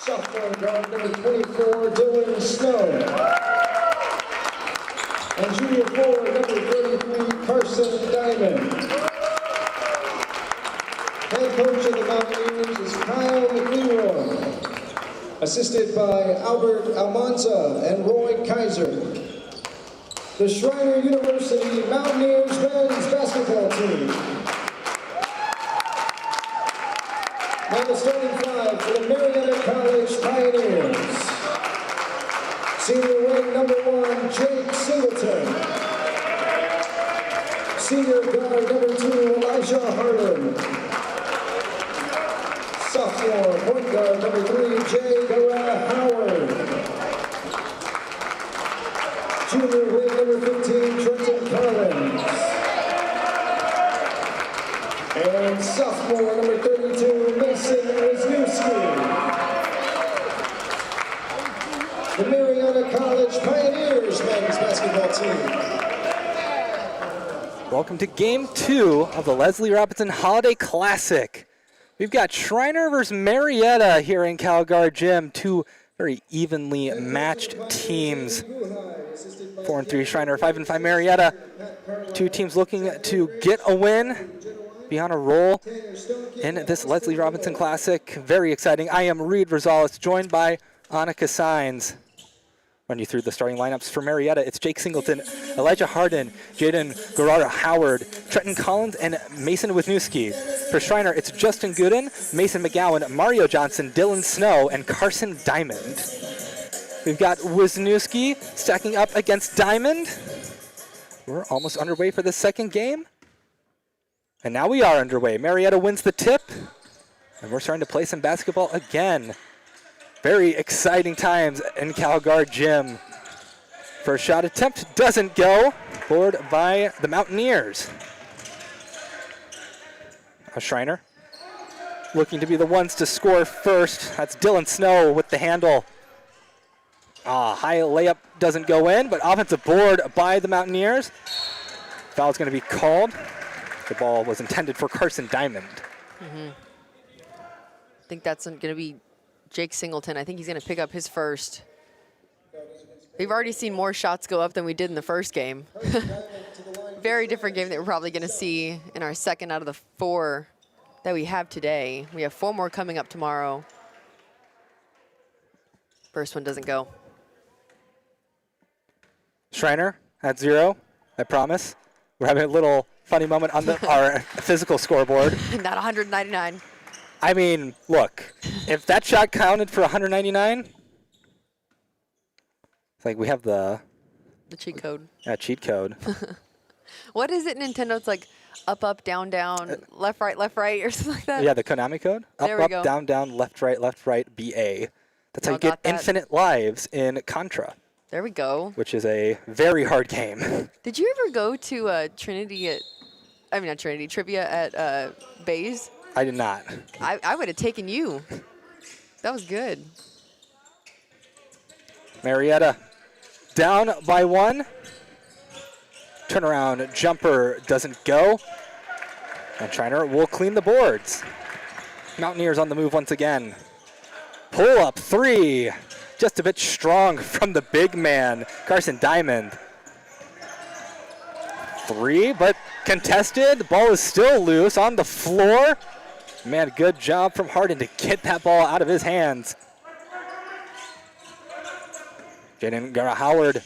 Sophomore guard number 24, Dylan Snow. And junior forward number 33, Carson Diamond. Head coach of the Mountaineers is Kyle McLeroy, assisted by Albert Almanza and Roy Kaiser. The Schreiner University Mountaineers men's basketball team. Now the starting five for the Marietta College Pioneers. Senior wing number 1, Jake Singleton. Senior guard number 2, Elijah Harden. Sophomore point guard number 3, Jay Garrett Howard. Junior wing number 15, Trenton Collins. And sophomore number 32, Mason Wisniewski. The Marietta College Pioneers men's basketball team. Welcome to Game 2 of the Leslie Robinson Holiday Classic. We've got Schreiner versus Marietta here in CalGuard Gym. Two very evenly matched teams. 4-3 Schreiner, 5-5 Marietta. Two teams looking to get a win, be on a roll in this Leslie Robinson Classic. Very exciting. I am Reed Rosales, joined by Annika Saenz. Run you through the starting lineups for Marietta. It's Jake Singleton, Elijah Harden, Jaden Garrett Howard, Trenton Collins, and Mason Wisniewski. For Schreiner, it's Justin Gooden, Mason McGowan, Mario Johnson, Dylan Snow, and Carson Diamond. We've got Wisniewski stacking up against Diamond. We're almost underway for the second game. And now we are underway. Marietta wins the tip, and we're starting to play some basketball again. Very exciting times in CalGuard Gym. First shot attempt doesn't go. Board by the Mountaineers. Schreiner looking to be the ones to score first. That's Dylan Snow with the handle. High layup doesn't go in, but offensive board by the Mountaineers. Foul's going to be called. The ball was intended for Carson Diamond. I think that's going to be Jake Singleton. I think he's going to pick up his first. We've already seen more shots go up than we did in the first game. Very different game that we're probably going to see in our second out of the 4 that we have today. We have 4 more coming up tomorrow. First one doesn't go. Schreiner at 0, I promise. We're having a little funny moment on our physical scoreboard. Not 199. I mean, look, if that shot counted for 199, it's like we have the cheat code. Yeah, cheat code. What is it, Nintendo? It's like up, down, left, right, or something like that? Yeah, the Konami code. There we Up, go. down, left, right, BA. That's how you get infinite lives in Contra. There we go. Which is a very hard game. Did you ever go to Trinity not Trinity, trivia at Bays? I did not. I would have taken you. That was good. Marietta down by 1. Turnaround jumper doesn't go. And Schreiner will clean the boards. Mountaineers on the move once again. Pull up 3. Just a bit strong from the big man, Carson Diamond. 3, but contested. The ball is still loose on the floor. Man, good job from Harden to get that ball out of his hands. Jaden Garrett Howard.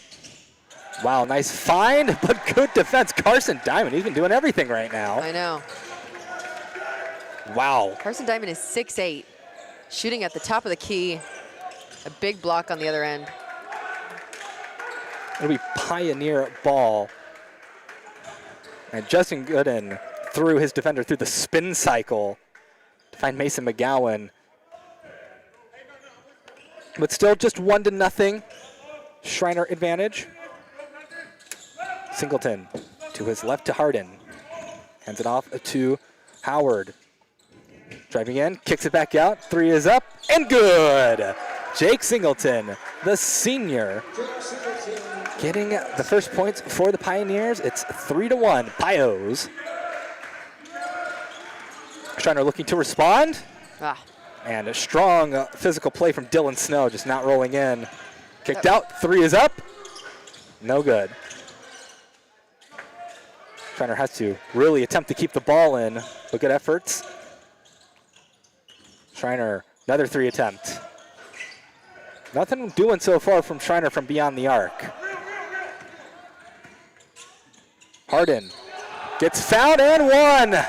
Wow, nice find, but good defense. Carson Diamond, he's been doing everything right now. I know. Wow. Carson Diamond is 6'8", shooting at the top of the key. A big block on the other end. It'll be Pioneer ball. And Justin Gooden threw his defender through the spin cycle to find Mason McGowan. But still just 1-0. Schreiner advantage. Singleton to his left to Harden. Hands it off to Howard. Driving in, kicks it back out. 3 is up and good. Jake Singleton, the senior, getting the first points for the Pioneers. It's 3-1, Pios. Schreiner looking to respond. And a strong physical play from Dylan Snow, just not rolling in. Kicked out, 3 is up. No good. Schreiner has to really attempt to keep the ball in, but good efforts. Schreiner, another 3 attempt. Nothing doing so far from Schreiner from beyond the arc. Harden gets fouled and one.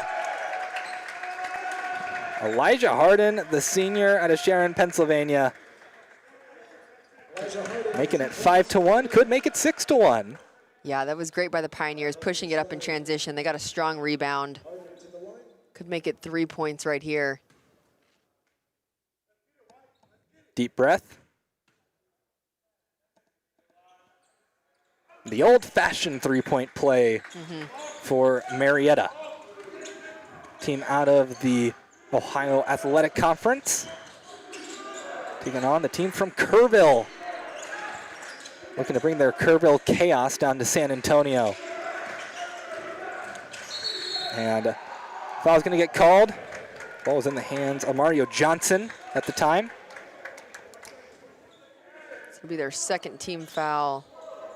Elijah Harden, the senior out of Sharon, Pennsylvania. Making it 5-1, could make it 6-1. Yeah, that was great by the Pioneers, pushing it up in transition. They got a strong rebound. Could make it 3 points right here. Deep breath. The old-fashioned three-point play for Marietta. Team out of the Ohio Athletic Conference. Taking on the team from Kerrville. Looking to bring their Kerrville chaos down to San Antonio. And foul's going to get called. Ball was in the hands of Mario Johnson at the time. This will be their second team foul.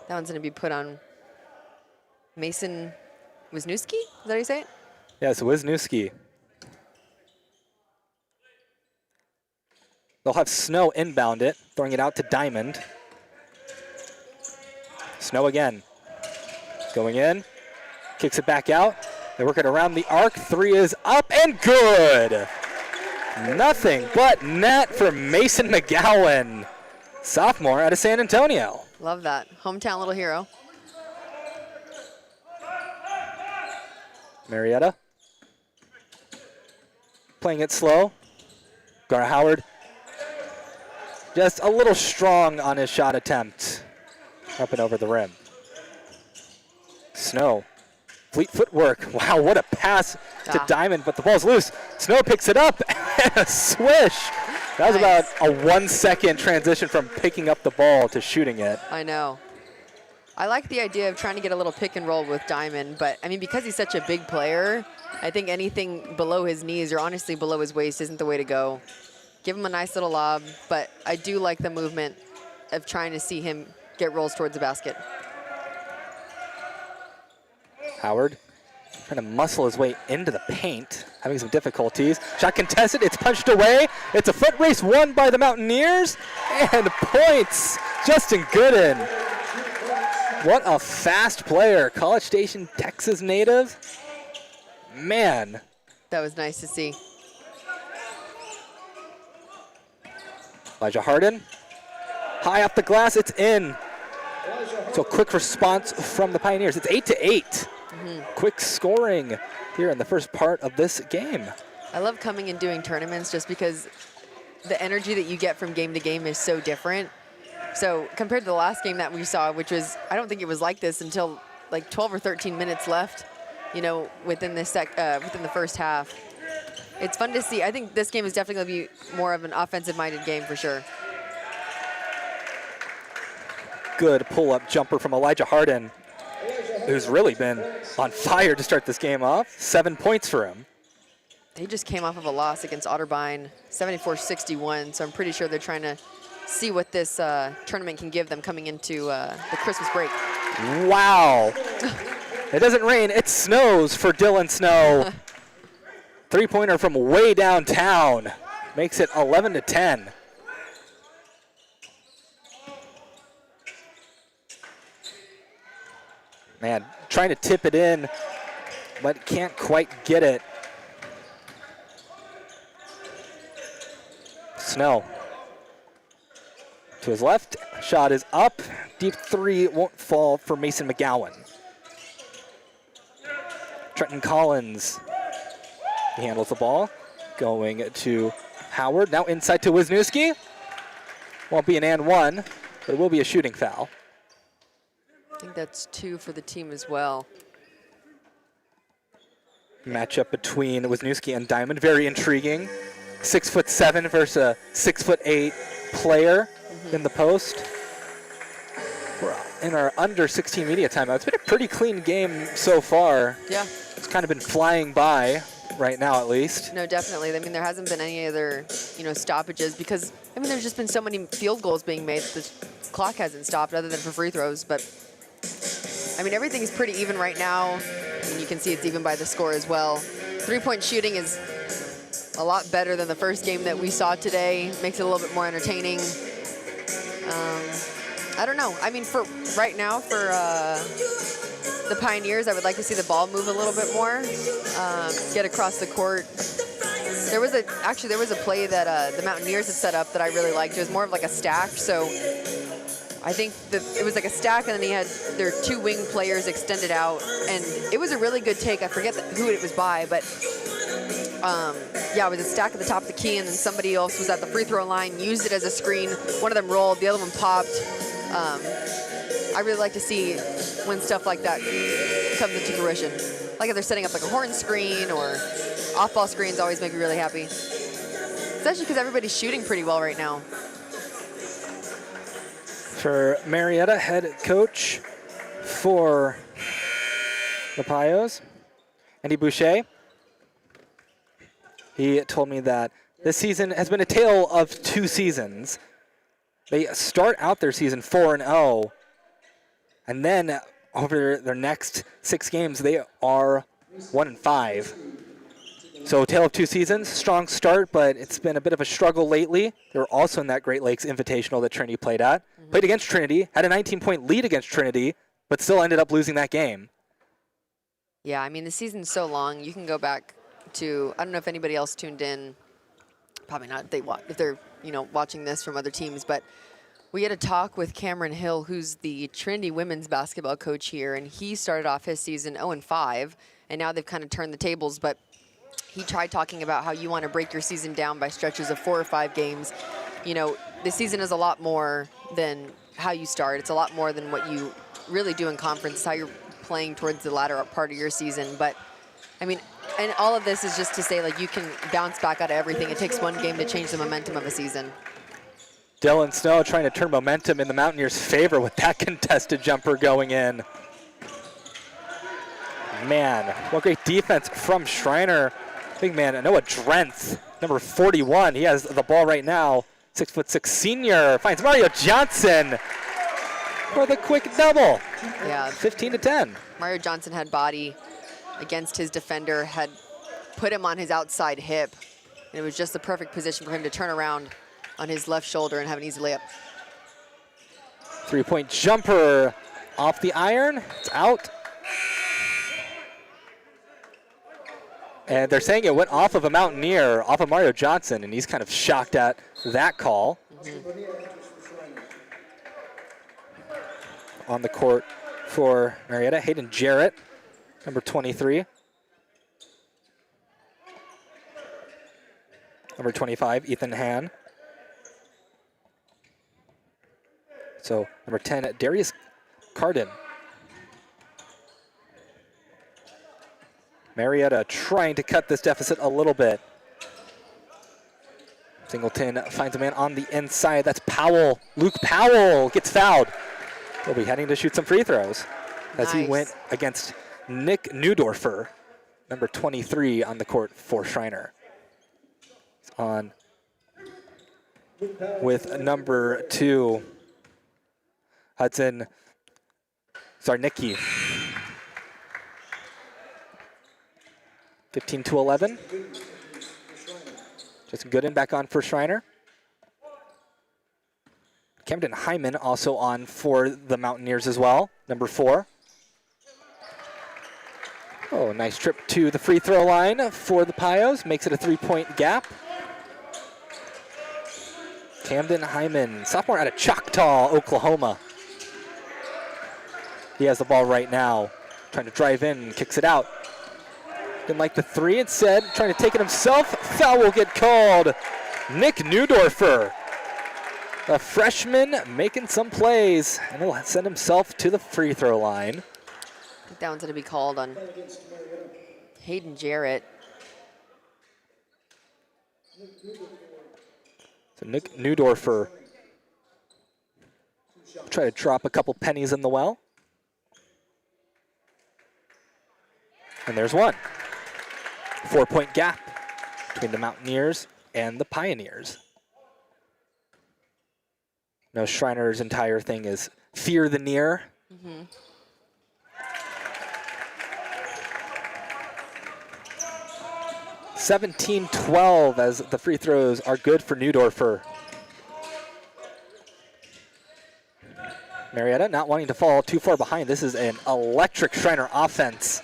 That one's going to be put on Mason Wisniewski? Is that how you say it? Yes, Wisniewski. They'll have Snow inbound it, throwing it out to Diamond. Snow again. Going in, kicks it back out. They work it around the arc. 3 is up and good. Nothing but net for Mason McGowan, sophomore out of San Antonio. Love that. Hometown little hero. Marietta playing it slow. Gar Howard just a little strong on his shot attempt. Up and over the rim. Snow, fleet footwork. Wow, what a pass to Diamond, but the ball's loose. Snow picks it up and a swish. That was about a 1 second transition from picking up the ball to shooting it. I know. I like the idea of trying to get a little pick and roll with Diamond, but I mean, because he's such a big player, I think anything below his knees or honestly below his waist isn't the way to go. Give him a nice little lob, but I do like the movement of trying to see him get rolls towards the basket. Howard trying to muscle his way into the paint, having some difficulties. Shot contested, it's punched away. It's a foot race won by the Mountaineers, and points, Justin Gooden. What a fast player, College Station, Texas native. Man. That was nice to see. Elijah Harden, high off the glass, it's in. So quick response from the Pioneers. It's 8-8. Quick scoring here in the first part of this game. I love coming and doing tournaments just because the energy that you get from game to game is so different. So compared to the last game that we saw, which was, I don't think it was like this until like 12 or 13 minutes left, you know, within the first half. It's fun to see. I think this game is definitely going to be more of an offensive-minded game for sure. Good pull-up jumper from Elijah Harden, who's really been on fire to start this game off. 7 points for him. They just came off of a loss against Otterbein, 74-61, so I'm pretty sure they're trying to see what this tournament can give them coming into the Christmas break. Wow. It doesn't rain, it snows for Dylan Snow. Three-pointer from way downtown makes it 11-10. Man, trying to tip it in, but can't quite get it. Snow to his left, shot is up. Deep 3 won't fall for Mason McGowan. Trenton Collins, he handles the ball, going to Howard, now inside to Wisniewski. Won't be an and one, but it will be a shooting foul. I think that's 2 for the team as well. Matchup between Wisniewski and Diamond, very intriguing. 6'7" versus a 6'8" player in the post. We're in our under 16 media timeout. It's been a pretty clean game so far. Yeah. It's kind of been flying by. right now at least. No, definitely. I mean, there hasn't been any other, stoppages because, I mean, there's just been so many field goals being made. The clock hasn't stopped other than for free throws. But, I mean, everything's pretty even right now. And you can see it's even by the score as well. Three-point shooting is a lot better than the first game that we saw today. Makes it a little bit more entertaining. I don't know. I mean, for right now, for the Pioneers, I would like to see the ball move a little bit more, get across the court. There was a play that the Mountaineers had set up that I really liked. It was more of like a stack. So I think that it was like a stack, and then he had their two wing players extended out, and it was a really good take. I forget who it was by, but yeah, it was a stack at the top of the key, and then somebody else was at the free throw line, used it as a screen. One of them rolled, the other one popped. I really like to see when stuff like that comes into fruition. Like if they're setting up like a horn screen or off-ball screens, always make me really happy. Especially because everybody's shooting pretty well right now. For Marietta, head coach for the Pios, Andy Boucher. He told me that this season has been a tale of two seasons. They start out their season 4-0, and then over their next 6 games, they are 1-5. So tale of two seasons, strong start, but it's been a bit of a struggle lately. They were also in that Great Lakes Invitational that Trinity played at. Played against Trinity, had a 19-point lead against Trinity, but still ended up losing that game. Yeah, I mean, the season's so long. You can go back to, I don't know if anybody else tuned in. Probably not if they're watching this from other teams, but we had a talk with Cameron Hill, who's the Trinity women's basketball coach here, and he started off his season 0-5, and now they've kind of turned the tables, but he tried talking about how you want to break your season down by stretches of 4 or 5 games. The season is a lot more than how you start. It's a lot more than what you really do in conference. It's how you're playing towards the latter part of your season. But, I mean, and all of this is just to say, like, you can bounce back out of everything. It takes one game to change the momentum of a season. Dylan Snow trying to turn momentum in the Mountaineers' favor with that contested jumper going in. Man, what great defense from Schreiner. Big man, Noah Drenth, number 41. He has the ball right now. 6'6" senior finds Mario Johnson for the quick double. Yeah. 15-10. Mario Johnson had body against his defender, had put him on his outside hip, and it was just the perfect position for him to turn around on his left shoulder and have an easy layup. 3-point jumper off the iron. It's out. And they're saying it went off of a Mountaineer, off of Mario Johnson, and he's kind of shocked at that call. On the court for Marietta, Hayden Jarrett, number 23. Number 25, Ethan Hann. So number 10, Darius Carden. Marietta trying to cut this deficit a little bit. Singleton finds a man on the inside. That's Powell. Luke Powell gets fouled. He'll be heading to shoot some free throws as he went against Nick Neudorfer, number 23 on the court for Schreiner. He's on with number 2, Hudson Zarnicki. 15-11. Just Gooden back on for Schreiner. Camden Hyman also on for the Mountaineers as well, number 4. Oh, nice trip to the free throw line for the Pios. Makes it a 3-point gap. Camden Hyman, sophomore out of Choctaw, Oklahoma. He has the ball right now, trying to drive in, kicks it out. Didn't like the 3, instead trying to take it himself. Foul will get called. Nick Neudorfer, a freshman making some plays, and he'll send himself to the free throw line. I think that one's going to be called on Hayden Jarrett. So Nick Neudorfer try to drop a couple pennies in the well. And there's one. 4-point gap between the Mountaineers and the Pioneers. Now Schreiner's entire thing is fear the near. 17-12 as the free throws are good for Neudorfer. Marietta not wanting to fall too far behind. This is an electric Schreiner offense.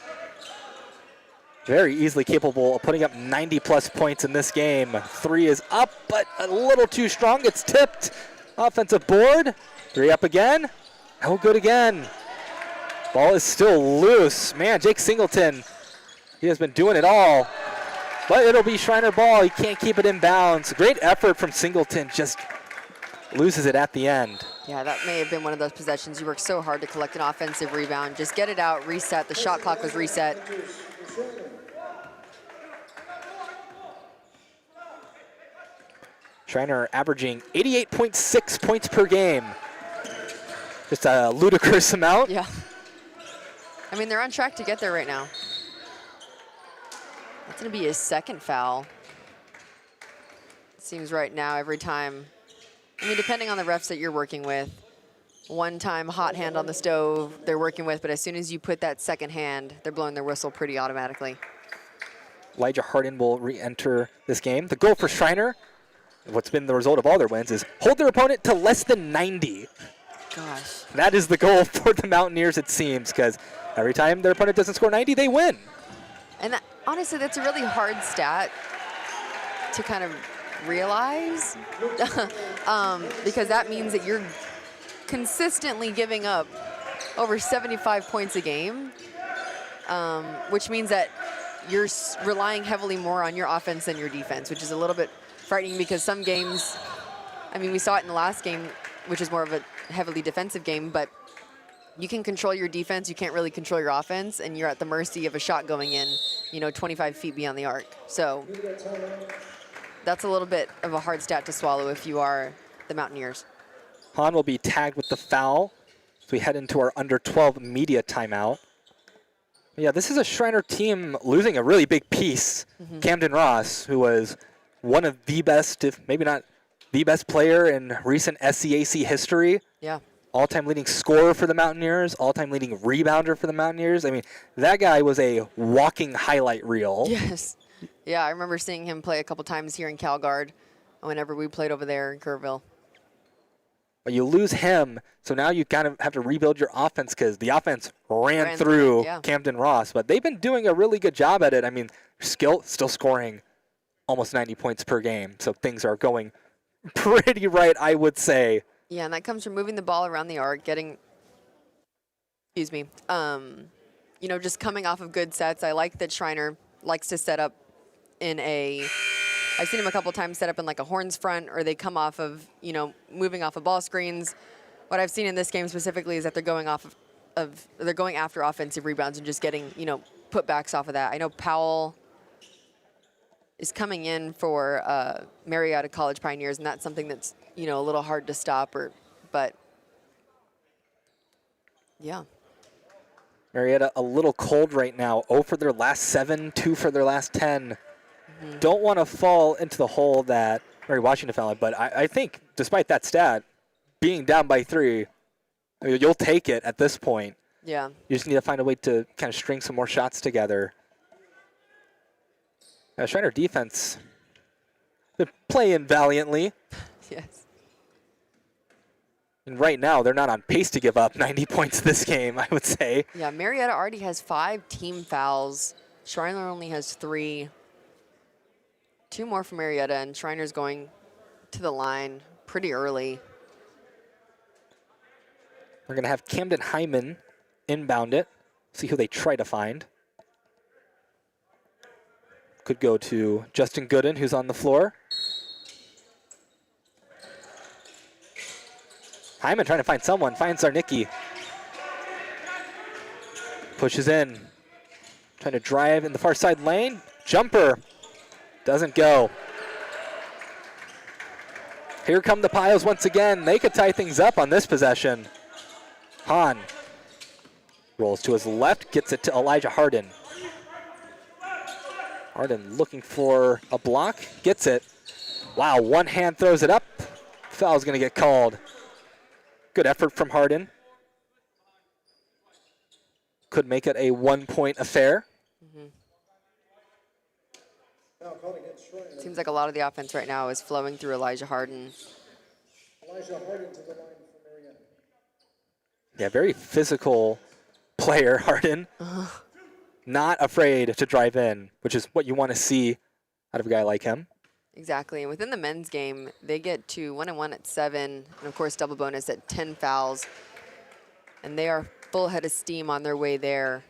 Very easily capable of putting up 90-plus points in this game. 3 is up, but a little too strong. It's tipped. Offensive board. 3 up again. No good again. Ball is still loose. Man, Jake Singleton, he has been doing it all. But it'll be Schreiner ball. He can't keep it in bounds. Great effort from Singleton. Just loses it at the end. Yeah, that may have been one of those possessions. You worked so hard to collect an offensive rebound. Just get it out, reset. The shot clock was reset. Schreiner averaging 88.6 points per game. Just a ludicrous amount. Yeah. I mean, they're on track to get there right now. That's going to be his second foul. It seems right now every time. I mean, depending on the refs that you're working with, one time hot hand on the stove they're working with, but as soon as you put that second hand, they're blowing their whistle pretty automatically. Elijah Hardin will re-enter this game. The goal for Schreiner, what's been the result of all their wins, is hold their opponent to less than 90. Gosh. That is the goal for the Mountaineers, it seems, because every time their opponent doesn't score 90, they win. And that, honestly, that's a really hard stat to kind of realize because that means that you're consistently giving up over 75 points a game, which means that you're relying heavily more on your offense than your defense, which is a little bit frightening because some games, I mean, we saw it in the last game, which is more of a heavily defensive game, but you can control your defense, you can't really control your offense, and you're at the mercy of a shot going in, 25 feet beyond the arc. So that's a little bit of a hard stat to swallow if you are the Mountaineers. Hahn will be tagged with the foul as we head into our under 12 media timeout. Yeah, this is a Schreiner team losing a really big piece. Camden Ross, who was one of the best, if maybe not the best player in recent SCAC history. Yeah. All-time leading scorer for the Mountaineers, all-time leading rebounder for the Mountaineers. I mean, that guy was a walking highlight reel. Yes. Yeah, I remember seeing him play a couple times here in CalGuard whenever we played over there in Kerrville. But you lose him, so now you kind of have to rebuild your offense because the offense ran through Camden Ross. But they've been doing a really good job at it. I mean, still scoring almost 90 points per game, so things are going pretty right, I would say. Yeah, and that comes from moving the ball around the arc, getting, just coming off of good sets. I like that Schreiner likes to set up in I've seen him a couple times set up in like a horns front, or they come off of, moving off of ball screens. What I've seen in this game specifically is that they're going they're going after offensive rebounds and just getting, putbacks off of that. I know Powell is coming in for Marietta College Pioneers, and that's something that's, a little hard to stop, but yeah. Marietta a little cold right now. 0 for their last 7, 2 for their last 10. Don't want to fall into the hole that Mary Washington fell in, but I think despite that stat, being down by 3, you'll take it at this point. Yeah. You just need to find a way to kind of string some more shots together. Schreiner defense, they're playing valiantly. Yes. And right now, they're not on pace to give up 90 points this game, I would say. Yeah, Marietta already has 5 team fouls. Schreiner only has 3. 2 more for Marietta, and Schreiner's going to the line pretty early. We're going to have Camden Hyman inbound it, see who they try to find. Could go to Justin Gooden, who's on the floor. Hyman trying to find someone, finds Zarnicki. Pushes in, trying to drive in the far side lane. Jumper, doesn't go. Here come the Pios once again. They could tie things up on this possession. Hahn rolls to his left, gets it to Elijah Hardin. Harden looking for a block, gets it. Wow, one hand throws it up. Foul's gonna get called. Good effort from Harden. Could make it a 1-point affair. Seems like a lot of the offense right now is flowing through Elijah Harden. Yeah, very physical player, Harden. Not afraid to drive in, which is what you want to see out of a guy like him. Exactly, and within the men's game, they get to 1-1 at 7, and of course double bonus at 10 fouls. And they are full head of steam on their way there.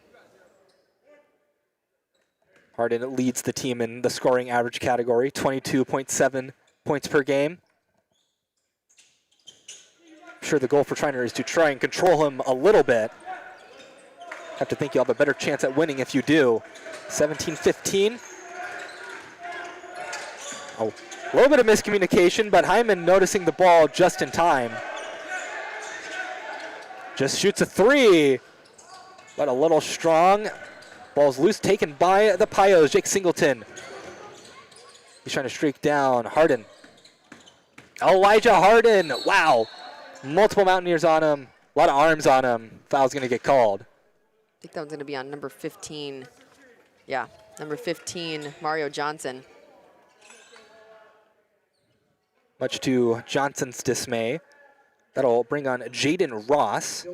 Harden leads the team in the scoring average category, 22.7 points per game. I'm sure the goal for Schreiner is to try and control him a little bit. Have to think you'll have a better chance at winning if you do. 17-15. Oh, a little bit of miscommunication, but Hyman noticing the ball just in time. Just shoots a three, but a little strong. Ball's loose, taken by the Pios, Jake Singleton. He's trying to streak down. Harden. Elijah Harden, wow. Multiple Mountaineers on him, a lot of arms on him. Foul's gonna get called. I think that one's gonna be on number 15. Yeah, number 15, Mario Johnson. Much to Johnson's dismay. That'll bring on Jaden Ross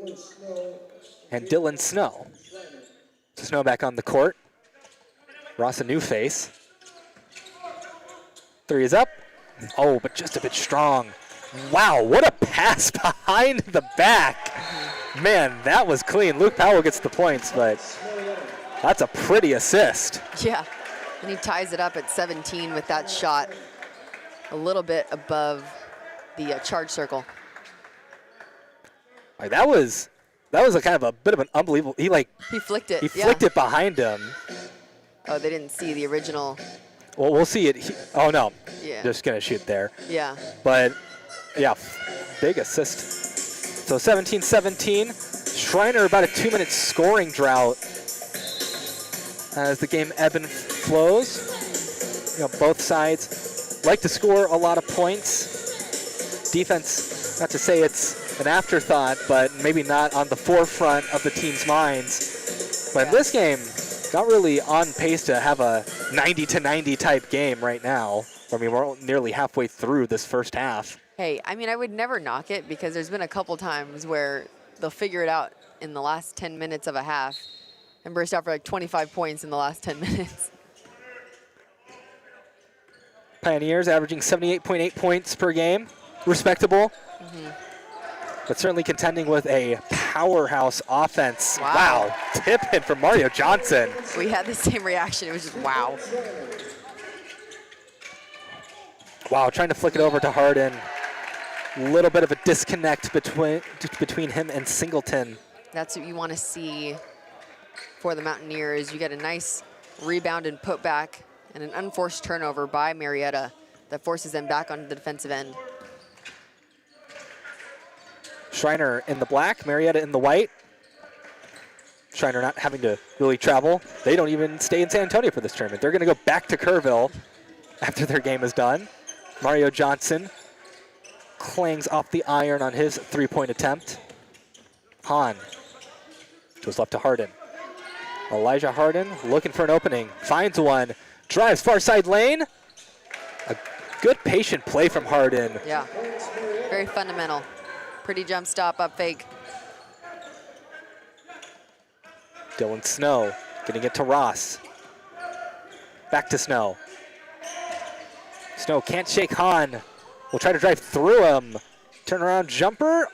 and Dylan Snow. Snow back on the court. Ross a new face. Three is up. Oh, but just a bit strong. Wow, what a pass behind the back. Man, that was clean. Luke Powell gets the points, but that's a pretty assist. Yeah, and he ties it up at 17 with that shot a little bit above the charge circle. Like, that was a kind of a bit of an unbelievable. He flicked it. He flicked it behind him. Oh, they didn't see the original. Well, we'll see it. Oh no, Yeah. just gonna shoot there. Yeah. But yeah, big assist. So 17-17. Schreiner about a 2-minute scoring drought as the game ebb and flows. You know, both sides like to score a lot of points. Defense, not to say it's an afterthought, but maybe not on the forefront of the team's minds. But in this game, not really on pace to have a 90-90 type game right now. I mean, we're nearly halfway through this first half. Hey, I mean, I would never knock it because there's been a couple times where they'll figure it out in the last 10 minutes of a half and burst out for like 25 points in the last 10 minutes. Pioneers averaging 78.8 points per game. Respectable. But certainly contending with a powerhouse offense. Wow. Tip in from Mario Johnson. We had the same reaction. It was just wow. Wow, trying to flick it over to Harden. A little bit of a disconnect between him and Singleton. That's what you want to see for the Mountaineers. You get a nice rebound and putback and an unforced turnover by Marietta that forces them back onto the defensive end. Schreiner in the black, Marietta in the white. Schreiner not having to really travel. They don't even stay in San Antonio for this tournament. They're going to go back to Kerrville after their game is done. Mario Johnson clangs off the iron on his three-point attempt. Hahn goes left to Harden. Elijah Harden looking for an opening, finds one, drives far side lane. A good patient play from Harden. Yeah, very fundamental. Pretty jump stop, up fake. Dylan Snow getting it to Ross. Back to Snow. Snow can't shake Hahn. Will try to drive through him. Turnaround jumper.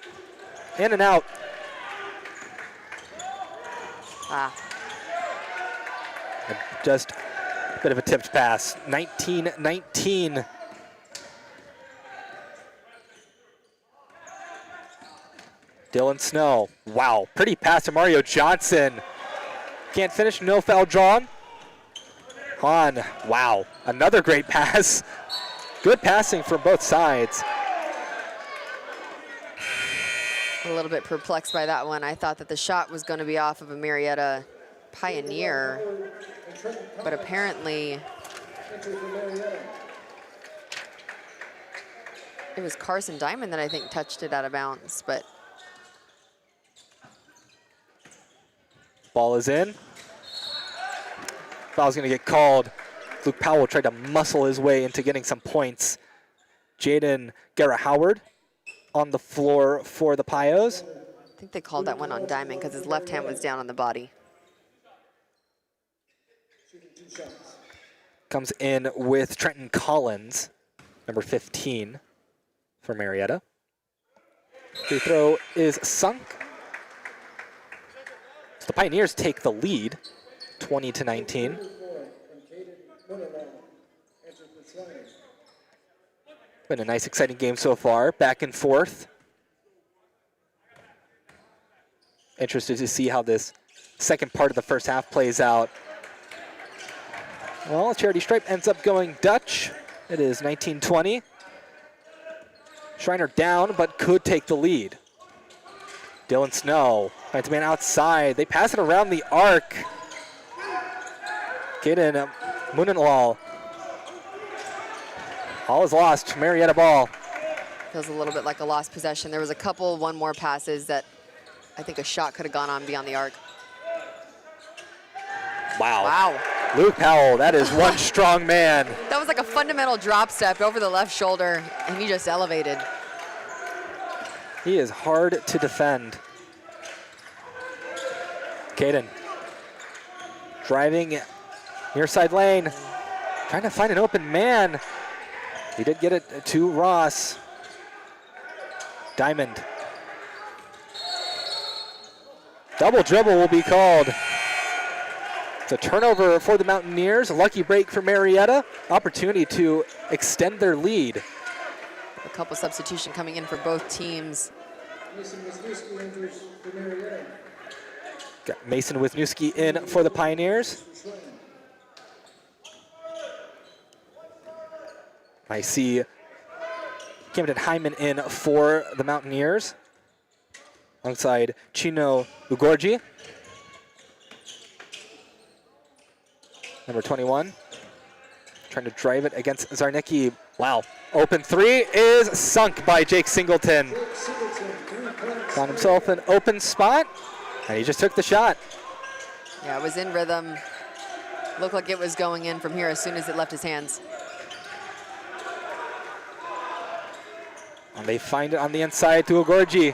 In and out. Just a bit of a tipped pass. 19-19. Dylan Snow. Wow, pretty pass to Mario Johnson. Can't finish, no foul drawn. Hahn, wow, another great pass. Good passing from both sides. A little bit perplexed by that one. I thought that the shot was going to be off of a Marietta Pioneer, but apparently it was Carson Diamond that I think touched it out of bounds, but Ball is in. Foul's going to get called. Luke Powell tried to muscle his way into getting some points. Jaden Guerra-Howard on the floor for the Pios. I think they called that one on Diamond because his left hand was down on the body. Comes in with Trenton Collins, number 15 for Marietta. Free throw is sunk. So the Pioneers take the lead, 20-19. Been a nice, exciting game so far, back and forth. Interested to see how this second part of the first half plays out. Well, Charity Stripe ends up going Dutch. It is 19-20. Schreiner down, but could take the lead. Dylan Snow finds a man outside. They pass it around the arc. Kaden Munenlal. All is lost. Marietta ball. Feels a little bit like a lost possession. There was a couple one more passes that I think a shot could have gone on beyond the arc. Wow. Wow. Luke Powell, that is one strong man. That was like a fundamental drop step over the left shoulder, and he just elevated. He is hard to defend. Kaden driving near side lane, trying to find an open man. He did get it to Ross. Diamond. Double dribble will be called. It's a turnover for the Mountaineers. A lucky break for Marietta. Opportunity to extend their lead. A couple substitution coming in for both teams. Got Mason Wisniewski in for the Pioneers. I see Camden Hyman in for the Mountaineers, alongside Chino Ugorji. Number 21, trying to drive it against Zarnicki. Wow, open three is sunk by Jake Singleton. Found himself an open spot, and he just took the shot. Yeah, it was in rhythm. Looked like it was going in from here as soon as it left his hands. And they find it on the inside to Ugorji.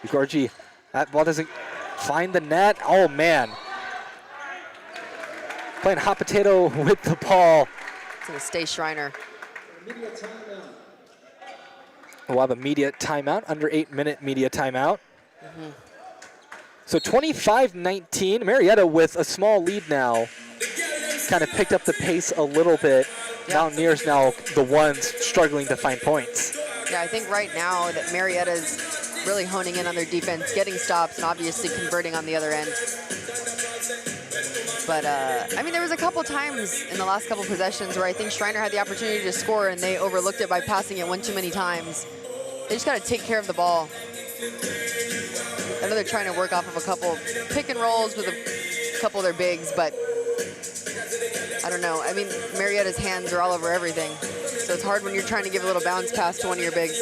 Ugorji, that ball doesn't find the net. Oh, man. Playing hot potato with the ball. It's going to stay Schreiner. We'll have a media timeout, under 8-minute media timeout. So 25-19, Marietta with a small lead now. Kind of picked up the pace a little bit. Yep. Mountaineers now the ones struggling to find points. Yeah, I think right now that Marietta's really honing in on their defense, getting stops, and obviously converting on the other end. But, I mean, there was a couple times in the last couple possessions where I think Schreiner had the opportunity to score and they overlooked it by passing it one too many times. They just got to take care of the ball. I know they're trying to work off of a couple pick and rolls with a couple of their bigs, but I don't know. I mean, Marietta's hands are all over everything. So it's hard when you're trying to give a little bounce pass to one of your bigs.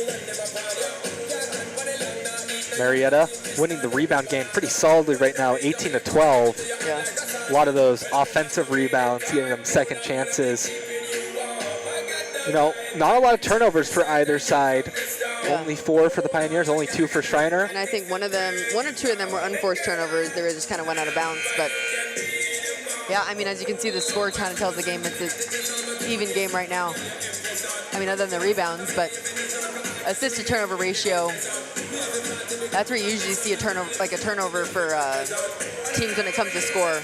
Marietta winning the rebound game pretty solidly right now, 18-12. Yeah. A lot of those offensive rebounds, giving them second chances. You know, not a lot of turnovers for either side. Yeah. Only 4 for the Pioneers, only 2 for Schreiner. And I think one or two of them were unforced turnovers. They just kind of went out of bounds. But yeah, I mean, as you can see, the score kind of tells the game it's an even game right now. I mean, other than the rebounds, but assist to turnover ratio. That's where you usually see a turnover, like a turnover for teams when it comes to score.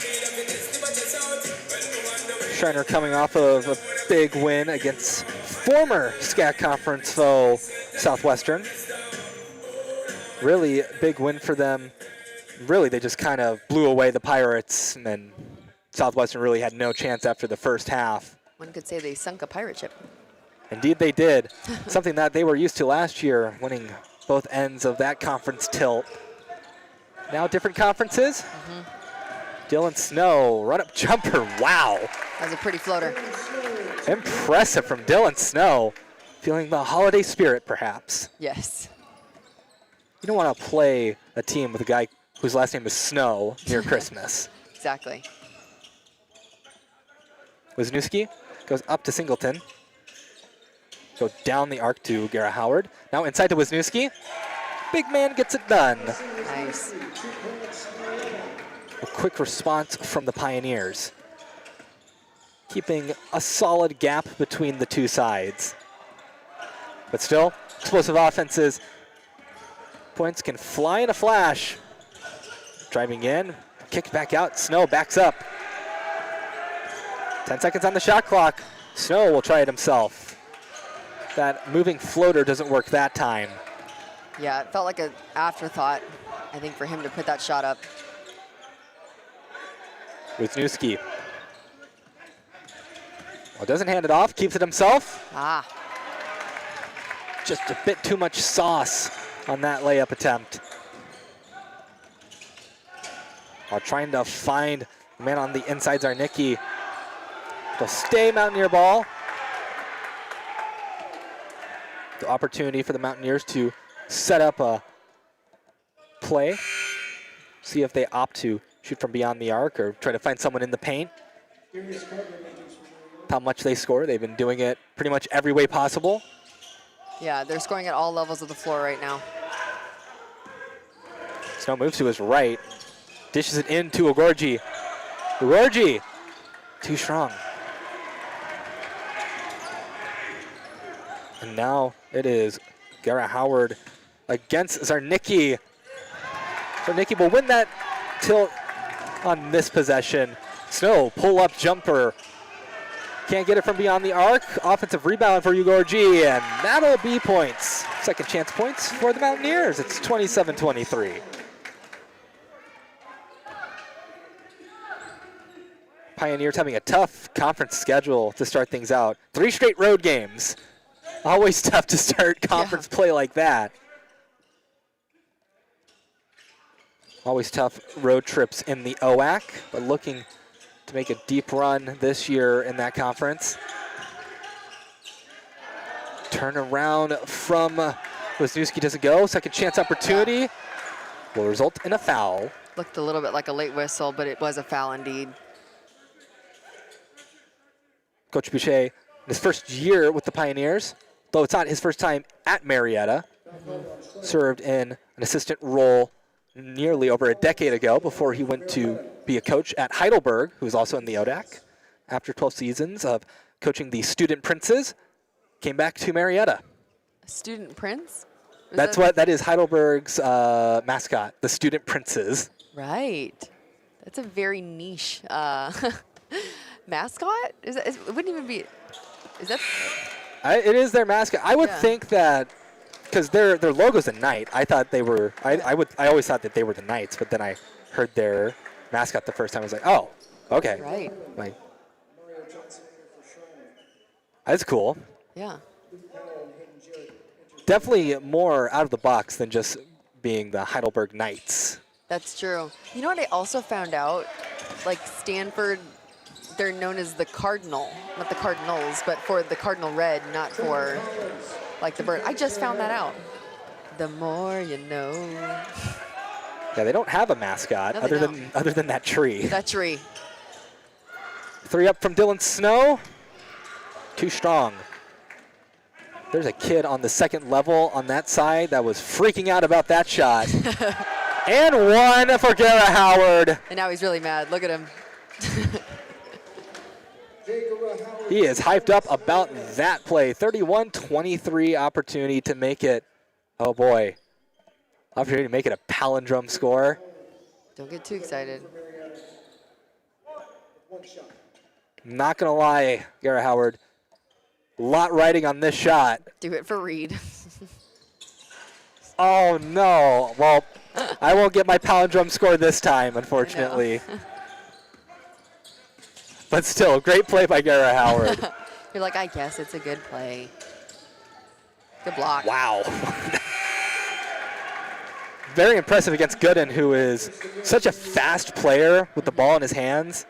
Schreiner coming off of a big win against former SCAC Conference foe Southwestern. Really big win for them. Really, they just kind of blew away the Pirates, and then Southwestern really had no chance after the first half. One could say they sunk a pirate ship. Indeed they did. Something that they were used to last year, winning both ends of that conference tilt. Now different conferences. Dylan Snow, run-up jumper, wow. That was a pretty floater. Impressive from Dylan Snow. Feeling the holiday spirit, perhaps. Yes. You don't want to play a team with a guy whose last name is Snow near Christmas. Exactly. Wisniewski goes up to Singleton. Go down the arc to Garrett Howard. Now inside to Wisniewski. Big man gets it done. Nice. A quick response from the Pioneers. Keeping a solid gap between the two sides. But still, explosive offenses. Points can fly in a flash. Driving in, kicked back out. Snow backs up. 10 seconds on the shot clock. Snow will try it himself. That moving floater doesn't work that time. Yeah, it felt like an afterthought, I think, for him to put that shot up. Wisniewski. Well, doesn't hand it off, keeps it himself. Ah. Just a bit too much sauce on that layup attempt. While trying to find the man on the inside, Zarnicki. They'll stay Mountaineer ball. The opportunity for the Mountaineers to set up a play. See if they opt to shoot from beyond the arc or try to find someone in the paint. How much they score. They've been doing it pretty much every way possible. Yeah, they're scoring at all levels of the floor right now. Snow moves to his right. Dishes it in to Ogorji. Ogorji, too strong. And now it is Garrett Howard against Zarnicki. Zarnicki will win that tilt on this possession. Snow, pull-up jumper. Can't get it from beyond the arc. Offensive rebound for Ogorji, and that'll be points. Second chance points for the Mountaineers. It's 27-23. Pioneers having a tough conference schedule to start things out. 3 straight road games. Always tough to start conference play like that. Always tough road trips in the OAC, but looking to make a deep run this year in that conference. Turn around from Wisniewski doesn't go. Second chance opportunity will result in a foul. Looked a little bit like a late whistle, but it was a foul indeed. Coach Boucher, his first year with the Pioneers, though it's not his first time at Marietta, served in an assistant role nearly over a decade ago before he went to be a coach at Heidelberg, who was also in the ODAC. After 12 seasons of coaching the Student Princes, came back to Marietta. Student Prince? That is Heidelberg's mascot, the Student Princes. Right. That's a very niche mascot? It wouldn't even be. Is that? It is their mascot. I would think that because their logo's a knight. I thought they were. I always thought that they were the Knights, but then I heard their mascot the first time. I was like, oh, okay. Right. Like, that's cool. Yeah. Definitely more out of the box than just being the Heidelberg Knights. That's true. You know what I also found out? Like Stanford, they're known as the Cardinal, not the Cardinals, but for the Cardinal Red, not for like the bird. I just found that out. The more you know. Yeah, they don't have a mascot other than that tree. That tree. 3 up from Dylan Snow. Too strong. There's a kid on the second level on that side that was freaking out about that shot. And 1 for Garrett Howard. And now he's really mad. Look at him. He is hyped up about that play. 31-23 opportunity to make it, oh boy, opportunity to make it a palindrome score. Don't get too excited. Not gonna lie, Garrett Howard, a lot riding on this shot. Do it for Reed. Oh no, well, I won't get my palindrome score this time, unfortunately. But still, great play by Garrett Howard. You're like, I guess it's a good play. Good block. Wow. very impressive against Gooden, who is such a fast player with the ball in his hands.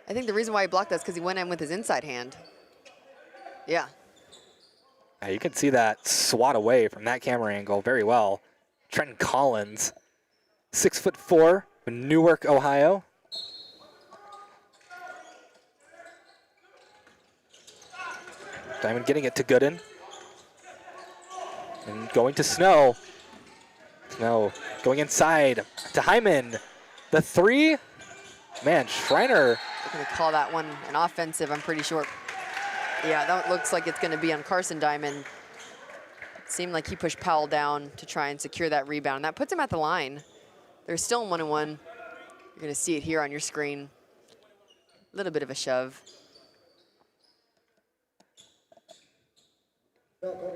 I think the reason why he blocked that is because he went in with his inside hand. Yeah. Yeah, you can see that swat away from that camera angle very well. Trenton Collins, 6'4", from Newark, Ohio. Diamond getting it to Gooden. And going to Snow. Snow going inside to Hyman. The three. Man, Schreiner. They're going to call that one an offensive, I'm pretty sure. Yeah, that looks like it's going to be on Carson Diamond. Seemed like he pushed Powell down to try and secure that rebound. That puts him at the line. They're still in 1-1. You're going to see it here on your screen. A little bit of a shove.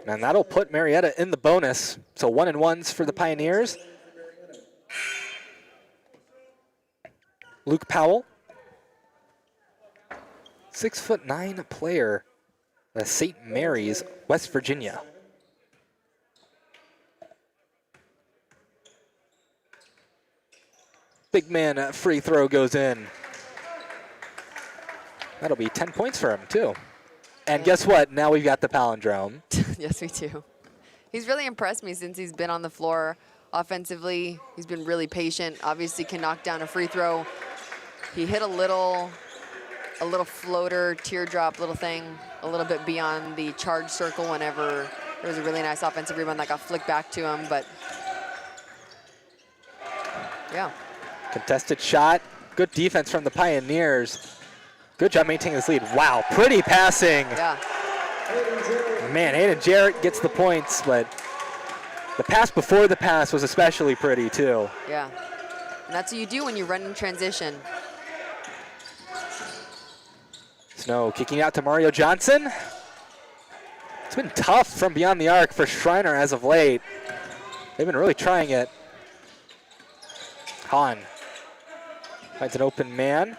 And that'll put Marietta in the bonus. So 1-1s for the Pioneers. Luke Powell, 6'9" player at St. Mary's, West Virginia. Big man free throw goes in. That'll be 10 points for him too. And guess what? Now we've got the palindrome. Yes, we do. He's really impressed me since he's been on the floor offensively. He's been really patient. Obviously can knock down a free throw. He hit a little floater, teardrop little thing, a little bit beyond the charge circle whenever there was a really nice offensive rebound that got flicked back to him, but yeah. Contested shot. Good defense from the Pioneers. Good job maintaining this lead. Wow, pretty passing. Yeah. Man, Aiden Jarrett gets the points, but the pass before the pass was especially pretty too. Yeah. And that's what you do when you run in transition. Snow kicking out to Mario Johnson. It's been tough from beyond the arc for Schreiner as of late. They've been really trying it. Hahn finds an open man.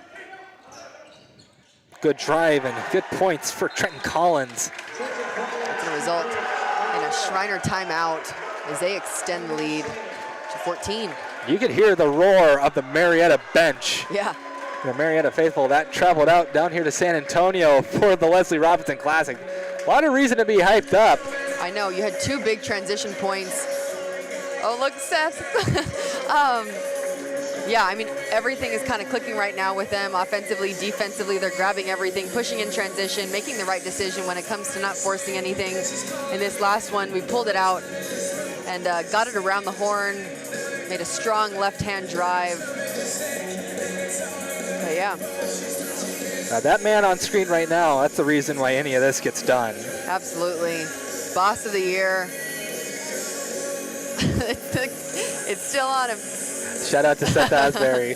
Good drive and good points for Trenton Collins. That's the result in a Schreiner timeout as they extend the lead to 14. You can hear the roar of the Marietta bench. Yeah. The Marietta faithful that traveled out down here to San Antonio for the Leslie Robinson Classic. A lot of reason to be hyped up. I know, you had two big transition points. Oh, look, Seth. Yeah, I mean, everything is kind of clicking right now with them. Offensively, defensively, they're grabbing everything, pushing in transition, making the right decision when it comes to not forcing anything. In this last one, we pulled it out and got it around the horn, made a strong left-hand drive. But yeah. Now that man on screen right now, that's the reason why any of this gets done. Absolutely. Boss of the year. It's still on him. Shout out to Seth Asbury.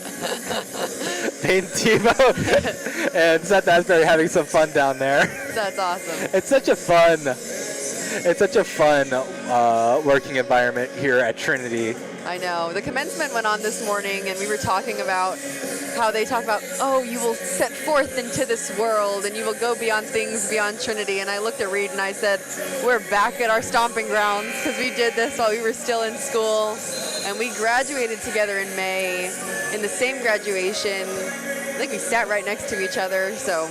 Payne Tebow and Seth Asbury having some fun down there. That's awesome. It's such a fun working environment here at Trinity. I know. The commencement went on this morning, and we were talking about how they talk about, oh, you will set forth into this world, and you will go beyond things beyond Trinity. And I looked at Reed and I said, we're back at our stomping grounds because we did this while we were still in school. And we graduated together in May in the same graduation. I think we sat right next to each other, so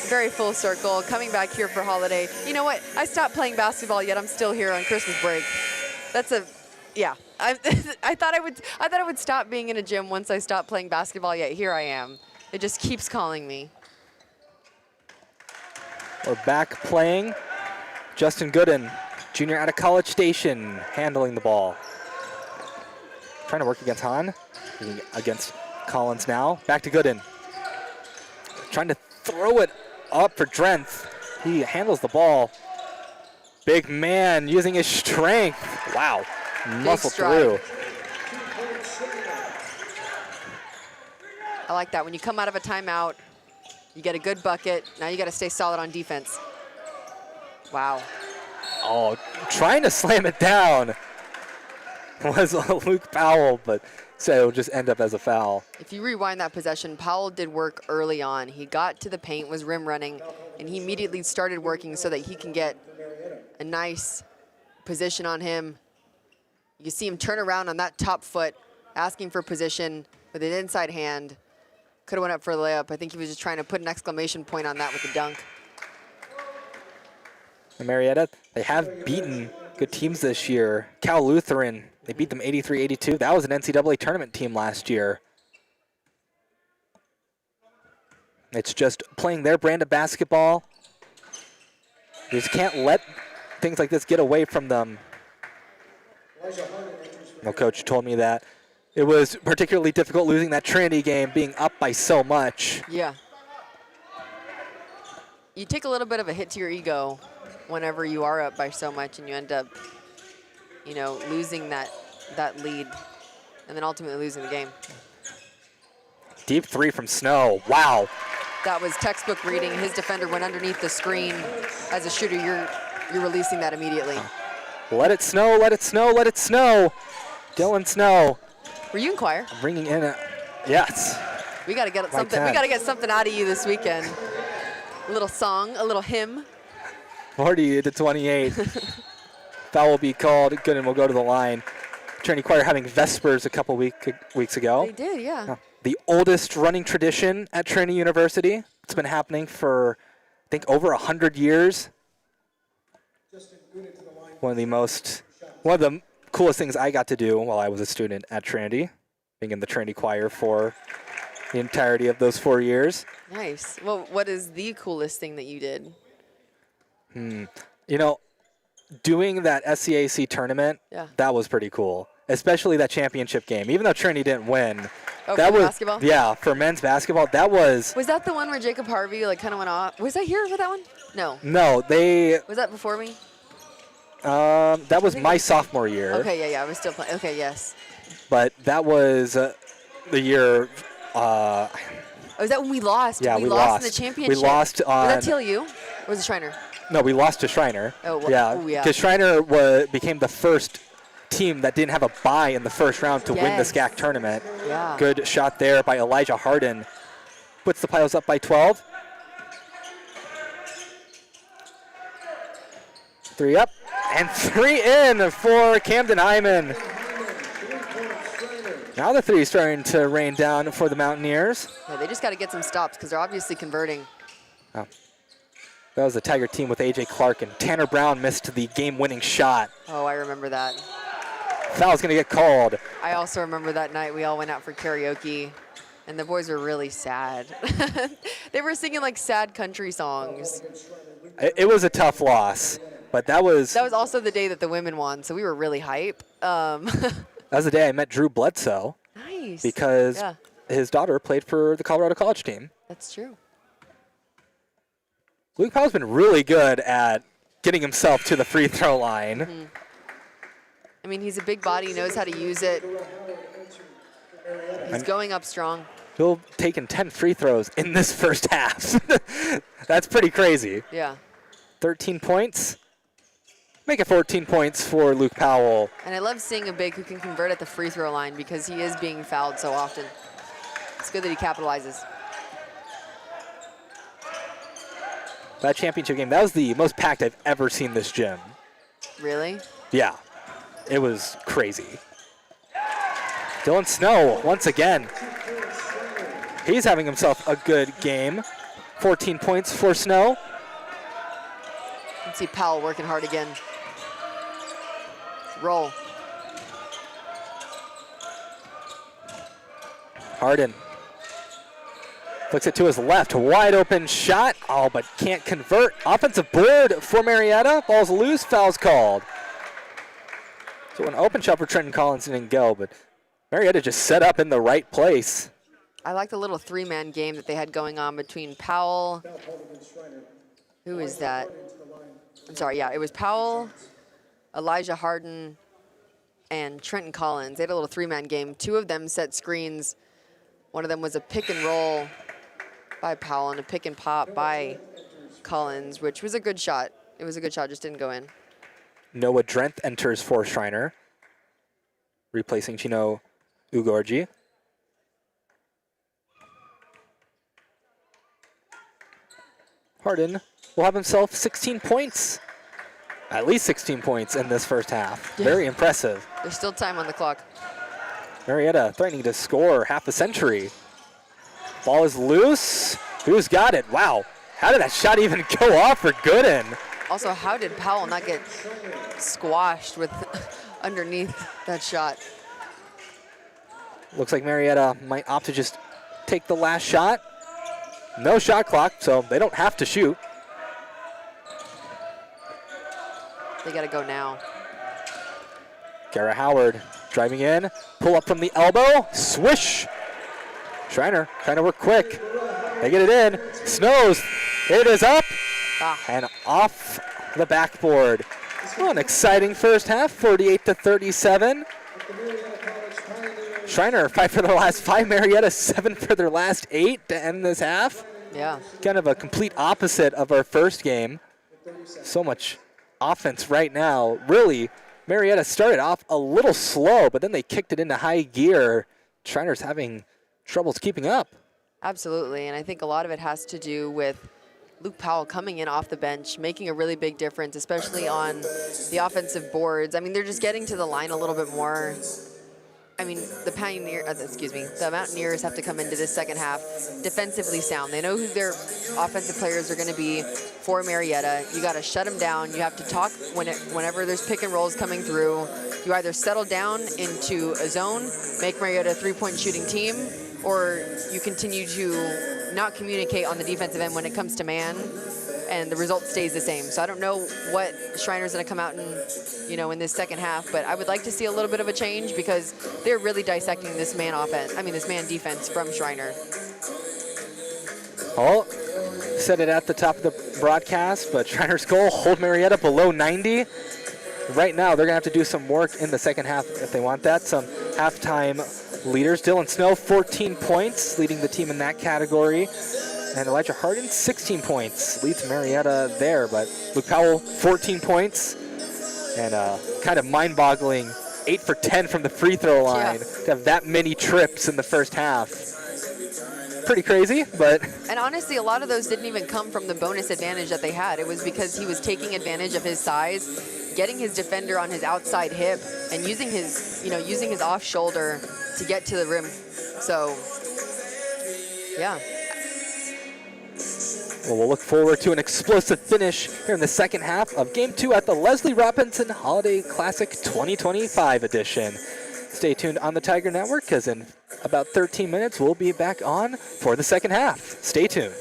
very full circle. Coming back here for holiday. You know what? I stopped playing basketball, yet I'm still here on Christmas break. Yeah. I thought I would stop being in a gym once I stopped playing basketball, yet here I am. It just keeps calling me. We're back playing. Justin Gooden, junior out of College Station, handling the ball. Trying to work against Hahn, against Collins now. Back to Gooden. Trying to throw it up for Drenth. He handles the ball. Big man using his strength. Wow, muscled through. I like that. When you come out of a timeout, you get a good bucket. Now you got to stay solid on defense. Wow. Oh, trying to slam it down was Luke Powell, but so it'll just end up as a foul. If you rewind that possession, Powell did work early on. He got to the paint, was rim running, and he immediately started working so that he can get a nice position on him. You see him turn around on that top foot, asking for position with an inside hand. Could have went up for a layup. I think he was just trying to put an exclamation point on that with the dunk. And Marietta, they have beaten good teams this year. Cal Lutheran, they beat them 83-82. That was an NCAA tournament team last year. It's just playing their brand of basketball. You just can't let things like this get away from them. No coach told me that. It was particularly difficult losing that Trinity game, being up by so much. Yeah. You take a little bit of a hit to your ego whenever you are up by so much and you end up, you know, losing that lead and then ultimately losing the game. Deep three from Snow. Wow. That was textbook reading. His defender went underneath the screen. As a shooter, you're releasing that immediately. Let it snow, let it snow, let it snow. Dylan Snow. Were you in choir? Bringing in a, yes. We got to get something. We got to get something out of you this weekend. A little song, a little hymn. 40-28. Foul will be called. Good, and we'll go to the line. Trinity Choir having Vespers a couple weeks ago. They did, yeah. The oldest running tradition at Trinity University. It's been happening for, I think, over 100 years. One of the coolest things I got to do while I was a student at Trinity, being in the Trinity Choir for the entirety of those 4 years. Nice. Well, what is the coolest thing that you did? You know, doing that SCAC tournament, that was pretty cool. Especially that championship game. Even though Trinity didn't win. Oh, that for was, basketball? Yeah, for men's basketball, that was... Was that the one where Jacob Harvey like kind of went off? Was I here for that one? No. No, they... Was that before me? That was my sophomore year. Okay, yeah, I was still playing. Okay, yes. But that was the year... oh, is that when we lost? Yeah, we lost in the championship. We lost on... Was that TLU? Or was it Schreiner? No, we lost to Schreiner. Oh, well, yeah. Because Schreiner became the first team that didn't have a bye in the first round to win the SCAC tournament. Yeah. Good shot there by Elijah Harden. Puts the Pios up by 12. 3 up and 3 in for Camden Hyman. Now the 3 is starting to rain down for the Mountaineers. Yeah, they just got to get some stops because they're obviously converting. Oh. That was the Tiger team with A.J. Clark, and Tanner Brown missed the game-winning shot. Oh, I remember that. Foul's going to get called. I also remember that night we all went out for karaoke, and the boys were really sad. They were singing like sad country songs. It was a tough loss, but that was also the day that the women won, so we were really hype. That was the day I met Drew Bledsoe. Nice. Because his daughter played for the Colorado College team. That's true. Luke Powell's been really good at getting himself to the free throw line. Mm-hmm. I mean, he's a big body, knows how to use it. He's going up strong. He'll taken 10 free throws in this first half. That's pretty crazy. Yeah. 13 points. Make it 14 points for Luke Powell. And I love seeing a big who can convert at the free throw line because he is being fouled so often. It's good that he capitalizes. That championship game, that was the most packed I've ever seen this gym. Really? Yeah. It was crazy. Dylan Snow, once again. He's having himself a good game. 14 points for Snow. Let's see Powell working hard again. Roll. Harden. Looks it to his left. Wide open shot. Oh, but can't convert. Offensive board for Marietta. Ball's loose. Foul's called. So an open shot for Trenton Collins didn't go, but Marietta just set up in the right place. I like the little 3-man game that they had going on between Powell. Who is that? I'm sorry, yeah, it was Powell, Elijah Harden, and Trenton Collins. They had a little 3-man game. 2 of them set screens. One of them was a pick and roll by Powell and a pick and pop by Collins, which was a good shot. It was a good shot, just didn't go in. Noah Drenth enters for Schreiner, replacing Chino Ugorji. Harden will have himself 16 points. at least 16 points in this first half. Very impressive. There's still time on the clock. Marietta threatening to score half a century. Ball is loose. Who's got it? Wow. How did that shot even go off for Gooden? Also, how did Powell not get squashed with underneath that shot? Looks like Marietta might opt to just take the last shot. No shot clock, so they don't have to shoot. They got to go now. Garrett Howard driving in, pull up from the elbow, swish. Schreiner trying to work quick. They get it in. Snows. It is up and off the backboard. Well, an exciting first half, 48-37. Schreiner 5 for their last 5. Marietta 7 for their last 8 to end this half. Yeah. Kind of a complete opposite of our first game. So much offense right now. Really, Marietta started off a little slow, but then they kicked it into high gear. Schreiner's having troubles keeping up. Absolutely, and I think a lot of it has to do with Luke Powell coming in off the bench, making a really big difference, especially on the offensive boards. I mean, they're just getting to the line a little bit more. I mean, the Mountaineers have to come into this second half defensively sound. They know who their offensive players are going to be for Marietta. You got to shut them down. You have to talk whenever there's pick and rolls coming through. You either settle down into a zone, make Marietta a three-point shooting team, or you continue to not communicate on the defensive end when it comes to man, and the result stays the same. So I don't know what Schreiner's going to come out and, in this second half, but I would like to see a little bit of a change because they're really dissecting this man defense from Schreiner. Oh, said it at the top of the broadcast, but Schreiner's goal, hold Marietta below 90. Right now, they're going to have to do some work in the second half if they want that. Some halftime leaders. Dylan Snow, 14 points, leading the team in that category. And Elijah Harden, 16 points, leads Marietta there. But Luke Powell, 14 points. And kind of mind-boggling, 8 for 10 from the free throw line to have that many trips in the first half. Pretty crazy, but... And honestly, a lot of those didn't even come from the bonus advantage that they had. It was because he was taking advantage of his size, getting his defender on his outside hip, and using his off shoulder to get to the rim. So, yeah. Well, we'll look forward to an explosive finish here in the second half of Game 2 at the Leslie Robinson Holiday Classic 2025 edition. Stay tuned on the Tiger Network, because in about 13 minutes, we'll be back on for the second half. Stay tuned.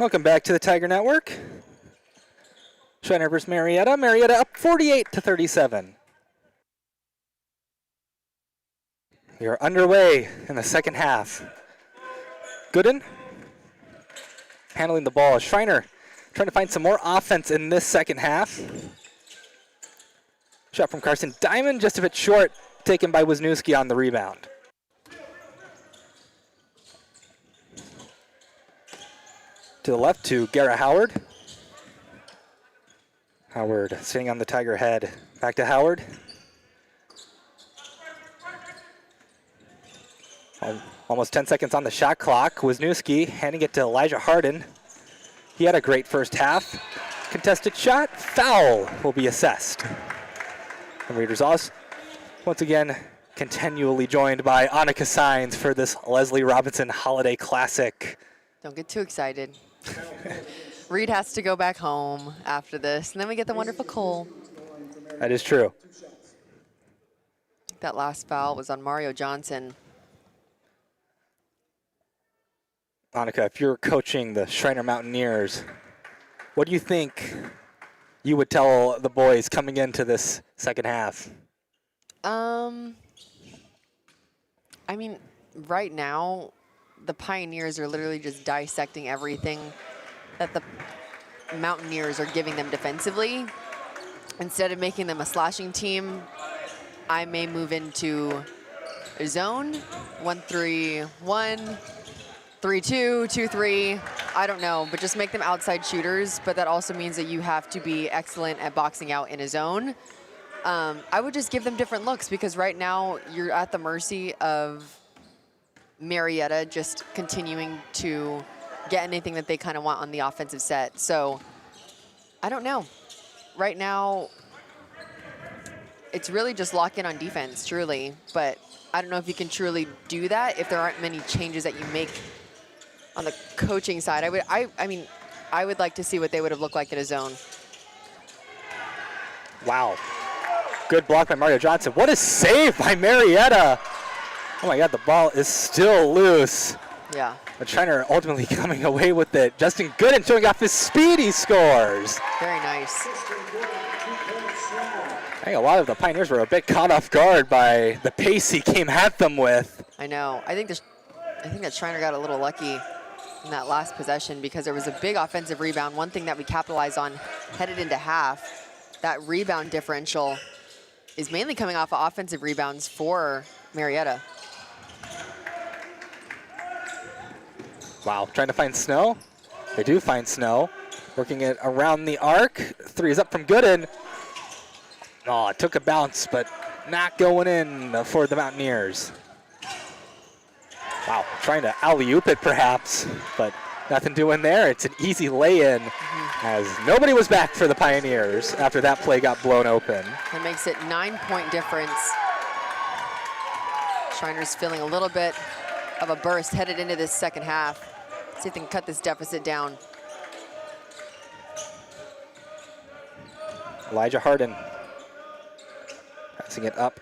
Welcome back to the Tiger Network. Schreiner versus Marietta. Marietta up 48-37. We are underway in the second half. Gooden handling the ball. Schreiner trying to find some more offense in this second half. Shot from Carson Diamond, just a bit short, taken by Wisniewski on the rebound. To the left to Garrett Howard. Howard sitting on the Tiger head. Back to Howard. Almost 10 seconds on the shot clock. Wisniewski handing it to Elijah Harden. He had a great first half. Contested shot, foul will be assessed. And Raiders also, once again, continually joined by Annika Signs for this Leslie Robinson Holiday Classic. Don't get too excited. Reed has to go back home after this, and then we get the wonderful Cole. That is true. That last foul was on Mario Johnson. Annika, if you're coaching the Schreiner Mountaineers, what do you think you would tell the boys coming into this second half? I mean, right now, the Pioneers are literally just dissecting everything that the Mountaineers are giving them defensively. Instead of making them a slashing team, I may move into a zone, 1-3-1, 3-2, 2-3, I don't know, but just make them outside shooters. But that also means that you have to be excellent at boxing out in a zone. I would just give them different looks, because right now you're at the mercy of Marietta just continuing to get anything that they kind of want on the offensive set. So I don't know. Right now, it's really just lock in on defense, truly. But I don't know if you can truly do that if there aren't many changes that you make on the coaching side. I mean, I would like to see what they would have looked like in a zone. Wow. Good block by Mario Johnson. What a save by Marietta. Oh my God, the ball is still loose. Yeah. But Schreiner ultimately coming away with it. Justin Gooden showing off his speed, he scores. Very nice. I think a lot of the Pioneers were a bit caught off guard by the pace he came at them with. I know. I think that Schreiner got a little lucky in that last possession, because there was a big offensive rebound. One thing that we capitalized on headed into half, that rebound differential is mainly coming off of offensive rebounds for Marietta. Wow, trying to find Snow. They do find Snow. Working it around the arc. Three is up from Gooden. Oh, it took a bounce, but not going in for the Mountaineers. Wow, trying to alley-oop it perhaps, but nothing doing there. It's an easy lay-in as nobody was back for the Pioneers after that play got blown open. That makes it 9-point difference. Schreiner's feeling a little bit of a burst headed into this second half. See if they can cut this deficit down. Elijah Harden passing it up.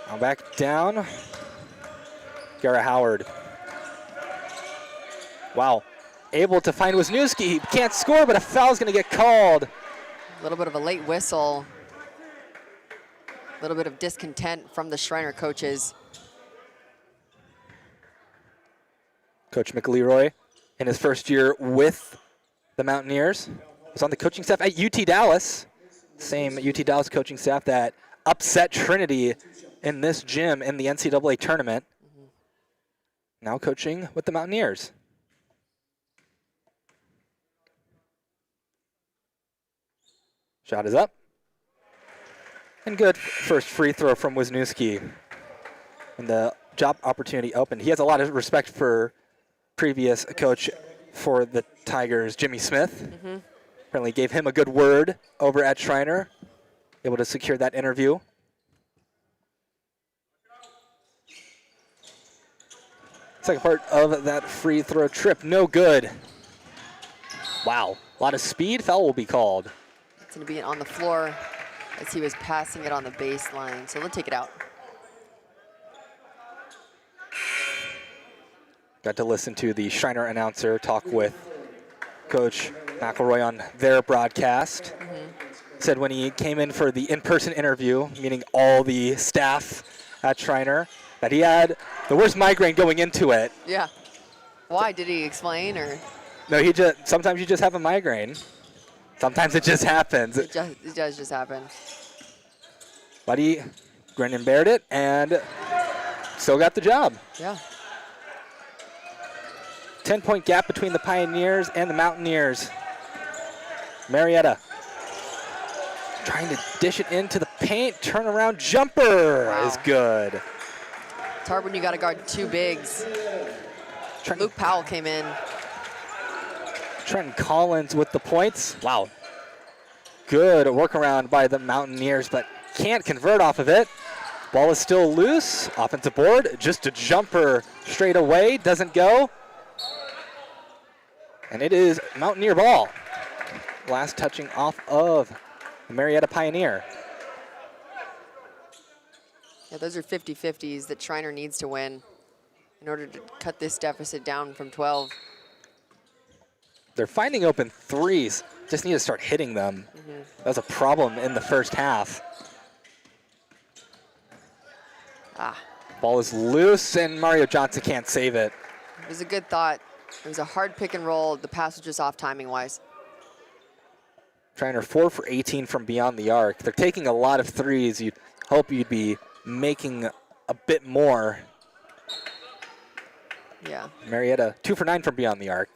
Now back down. Garrett Howard. Wow. Able to find Wisniewski. He can't score, but a foul's going to get called. A little bit of a late whistle. A little bit of discontent from the Schreiner coaches. Coach McLeroy, in his first year with the Mountaineers, was on the coaching staff at UT Dallas. Same UT Dallas coaching staff that upset Trinity in this gym in the NCAA tournament. Now coaching with the Mountaineers. Shot is up. And good first free throw from Wisniewski. And the job opportunity opened. He has a lot of respect for previous coach for the Tigers, Jimmy Smith. Apparently gave him a good word over at Schreiner. Able to secure that interview. Second part of that free throw trip, no good. Wow, a lot of speed, foul will be called. It's going to be on the floor as he was passing it on the baseline, so they'll take it out. Got to listen to the Schreiner announcer talk with Coach McElroy on their broadcast. Said when he came in for the in-person interview, meaning all the staff at Schreiner, that he had the worst migraine going into it. Yeah. Why? Did he explain or? No, sometimes you just have a migraine. Sometimes it just happens. It does just happen. But he grinned and bared it and still got the job. Yeah. 10-point gap between the Pioneers and the Mountaineers. Marietta trying to dish it into the paint. Turnaround jumper is good. It's hard when you got to guard two bigs. Luke Powell came in. Trenton Collins with the points. Wow. Good workaround by the Mountaineers, but can't convert off of it. Ball is still loose. Offensive board. Just a jumper straight away. Doesn't go. And it is Mountaineer ball. Last touching off of the Marietta Pioneer. Yeah, those are 50-50s that Schreiner needs to win in order to cut this deficit down from 12. They're finding open threes. Just need to start hitting them. That was a problem in the first half. Ball is loose, and Mario Johnson can't save it. It was a good thought. It was a hard pick and roll. The pass was just off timing-wise. Schreiner 4 for 18 from beyond the arc. They're taking a lot of threes. You'd hope you'd be making a bit more. Yeah. Marietta 2 for 9 from beyond the arc.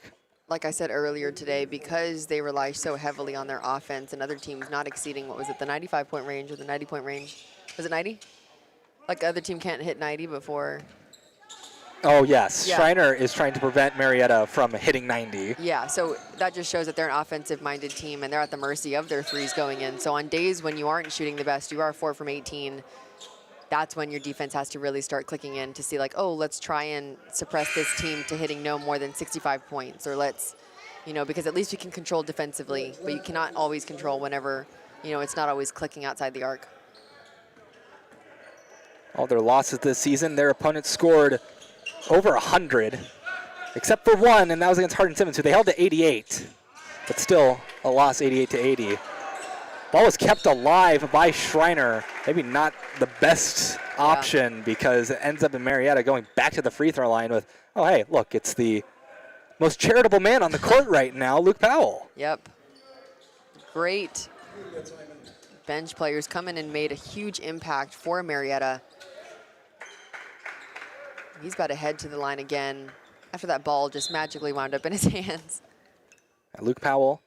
Like I said earlier today, because they rely so heavily on their offense and other teams not exceeding, what was it, the 95-point range or the 90-point range? Was it 90? Like the other team can't hit 90 before. Oh, yes. Yeah. Schreiner is trying to prevent Marietta from hitting 90. Yeah, so that just shows that they're an offensive-minded team, and they're at the mercy of their threes going in. So on days when you aren't shooting the best, you are 4 from 18, that's when your defense has to really start clicking in to see, like, oh, let's try and suppress this team to hitting no more than 65 points, or let's, you know, because at least you can control defensively, but you cannot always control whenever, you know, it's not always clicking outside the arc. All their losses this season, their opponents scored over 100, except for one, and that was against Hardin-Simmons, who they held to 88. But still, a loss 88 to 80. Ball was kept alive by Schreiner. Maybe not the best option because it ends up in Marietta going back to the free throw line with, oh, hey, look, it's the most charitable man on the court right now, Luke Powell. Yep. Great bench players come in and made a huge impact for Marietta. He's about to head to the line again after that ball just magically wound up in his hands. Luke Powell,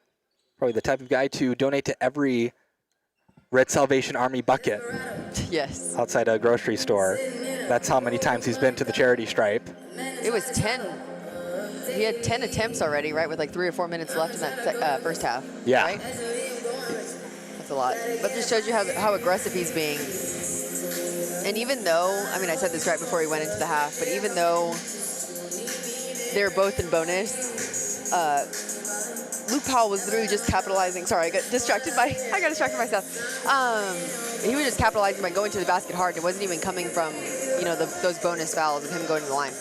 probably the type of guy to donate to every Red Salvation Army bucket. Yes. Outside a grocery store. That's how many times he's been to the charity stripe. It was 10. He had 10 attempts already, right, with like 3 or 4 minutes left in that first half. Yeah. Right? That's a lot. But just shows you how aggressive he's being. And even though, I mean, I said this right before he went into the half, but even though they're both in bonus, Luke Powell was literally just capitalizing. Sorry, I got distracted myself. He was just capitalizing by going to the basket hard. It wasn't even coming from, you know, those bonus fouls of him going to the line.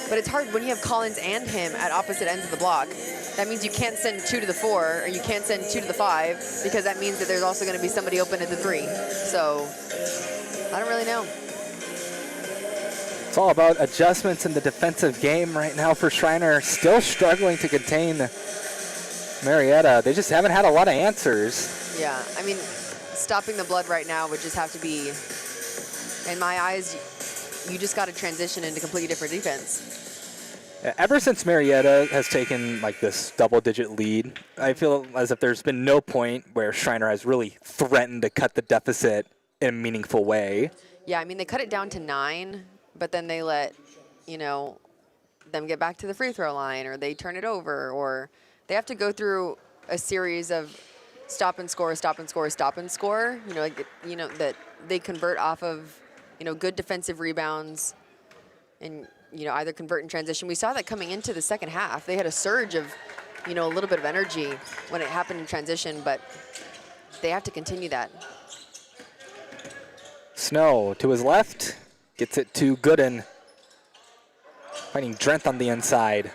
But it's hard when you have Collins and him at opposite ends of the block. That means you can't send 2 to the 4, or you can't send 2 to the 5, because that means that there's also going to be somebody open at the 3. So I don't really know. It's all about adjustments in the defensive game right now for Schreiner. Still struggling to contain Marietta. They just haven't had a lot of answers. Yeah, I mean, stopping the blood right now would just have to be, in my eyes, you just got to transition into completely different defense. Ever since Marietta has taken like this double-digit lead, I feel as if there's been no point where Schreiner has really threatened to cut the deficit in a meaningful way. Yeah, I mean, they cut it down to 9, but then they let, you know, them get back to the free throw line, or they turn it over, or they have to go through a series of stop and score, stop and score, stop and score. You know, like, you know, that they convert off of, you know, good defensive rebounds and, you know, either convert in transition. We saw that coming into the second half. They had a surge of, you know, a little bit of energy when it happened in transition, but they have to continue that. Snow to his left, gets it to Gooden. Finding Drenth on the inside.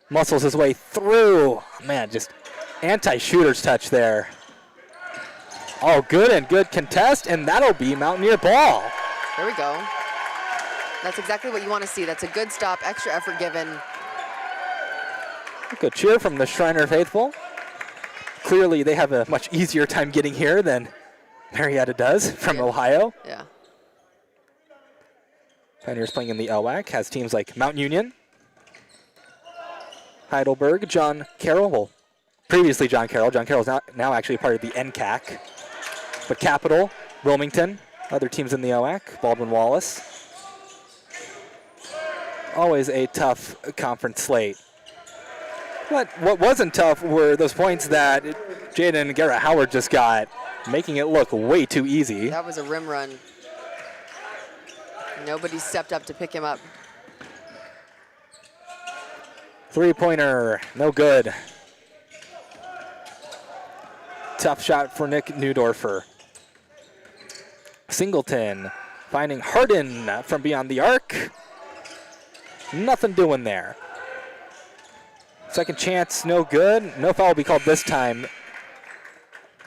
muscles his way through. Man, just anti-shooter's touch there. Oh, good and good contest, and that'll be Mountaineer ball. There we go. That's exactly what you want to see. That's a good stop, extra effort given. Good cheer from the Schreiner faithful. Clearly, they have a much easier time getting here than Marietta does from Ohio. Yeah. Pioneers playing in the LWAC has teams like Mount Union, Heidelberg, John Carroll. Well, previously John Carroll. John Carroll's now actually part of the NCAC. But Capital, Wilmington, other teams in the LWAC, Baldwin Wallace. Always a tough conference slate. But what wasn't tough were those points that Jaden and Garrett Howard just got, making it look way too easy. That was a rim run. Nobody stepped up to pick him up. Three-pointer, no good. Tough shot for Nick Neudorfer. Singleton finding Harden from beyond the arc. Nothing doing there. Second chance, no good. No foul will be called this time.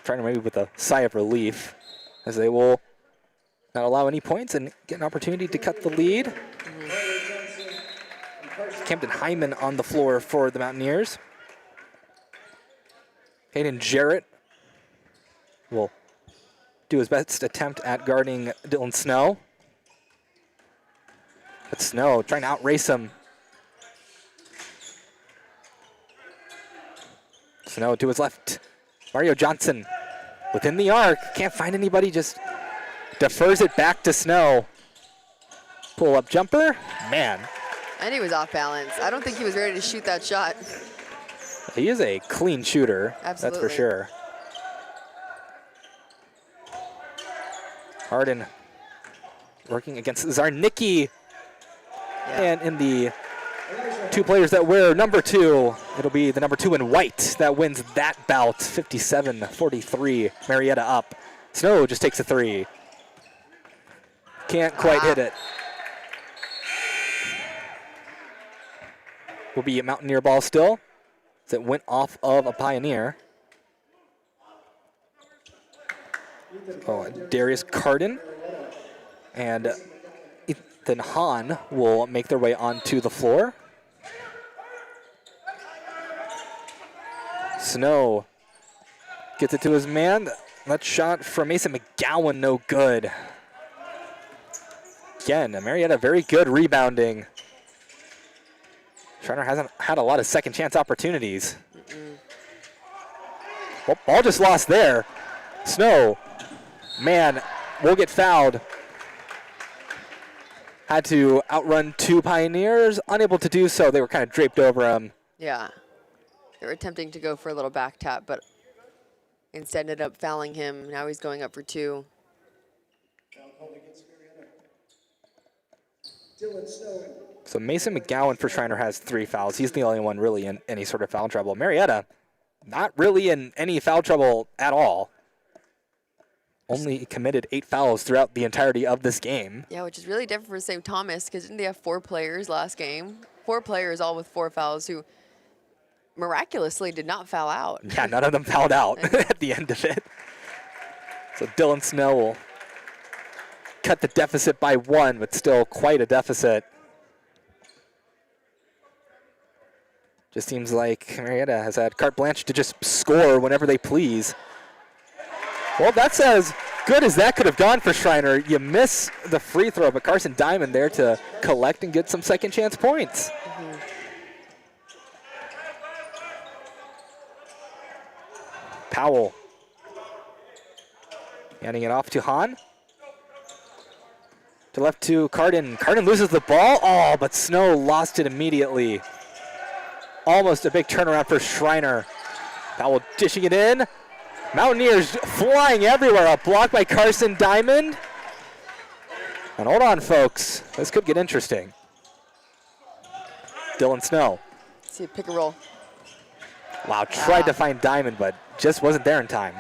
Trying to maybe with a sigh of relief, as they will not allow any points and get an opportunity to cut the lead. Camden Hyman on the floor for the Mountaineers. Hayden Jarrett will do his best attempt at guarding Dylan Snow. But Snow trying to outrace him. Snow to his left. Mario Johnson within the arc. Can't find anybody, just defers it back to Snow. Pull up jumper, man. And he was off balance. I don't think he was ready to shoot that shot. He is a clean shooter, Absolutely. that's for sure. Harden working against Zarnicki. Yeah. And in the two players that wear number 2, it'll be the number 2 in white that wins that bout, 57-43, Marietta up. Snow just takes a 3. Can't quite hit it. Will be a Mountaineer ball still, as it went off of a Pioneer. Oh, Darius Carden and Ethan Hahn will make their way onto the floor. Snow gets it to his man. That shot from Mason McGowan, no good. Again, Marietta very good rebounding. Schreiner hasn't had a lot of second chance opportunities. Well, ball just lost there. Snow, man, will get fouled. Had to outrun 2 Pioneers, unable to do so. They were kind of draped over him. Yeah. They were attempting to go for a little back tap, but instead ended up fouling him. Now he's going up for 2. So Mason McGowan for Schreiner has 3 fouls. He's the only one really in any sort of foul trouble. Marietta, not really in any foul trouble at all. Only committed 8 fouls throughout the entirety of this game. Yeah, which is really different for St. Thomas, because didn't they have 4 players last game? 4 players all with 4 fouls who miraculously did not foul out. Yeah, none of them fouled out at the end of it. So Dylan Snow will cut the deficit by 1, but still quite a deficit. Just seems like Marietta has had carte blanche to just score whenever they please. Well, that's as good as that could have gone for Schreiner. You miss the free throw, but Carson Diamond there to collect and get some second chance points. Powell handing it off to Hahn. To left to Carden. Carden loses the ball. Oh, but Snow lost it immediately. Almost a big turnaround for Schreiner. Powell dishing it in. Mountaineers flying everywhere. A block by Carson Diamond. And hold on, folks. This could get interesting. Dylan Snow. See a pick and roll. Wow, tried to find Diamond, but just wasn't there in time.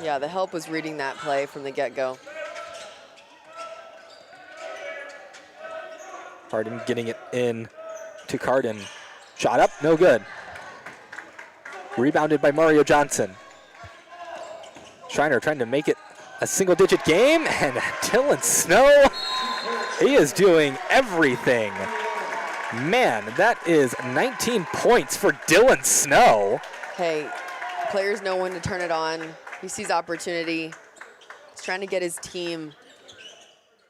Yeah, the help was reading that play from the get-go. Harden getting it in to Carden. Shot up, no good. Rebounded by Mario Johnson. Schreiner trying to make it a single-digit game, and Dylan Snow, he is doing everything. Man, that is 19 points for Dylan Snow. Hey, players know when to turn it on. He sees opportunity. He's trying to get his team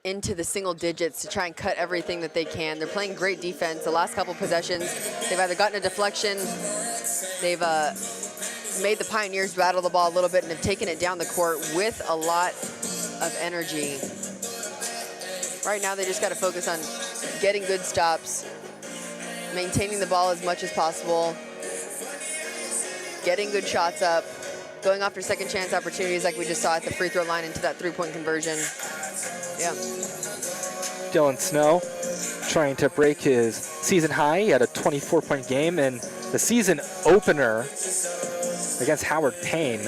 into the single digits to try and cut everything that they can. They're playing great defense. The last couple possessions, they've either gotten a deflection, they've made the Pioneers battle the ball a little bit and have taken it down the court with a lot of energy. Right now, they just got to focus on getting good stops, maintaining the ball as much as possible, getting good shots up, going after second chance opportunities like we just saw at the free throw line into that three-point conversion. Yeah. Dylan Snow trying to break his season high. He had a 24-point game, and the season opener against Howard Payne,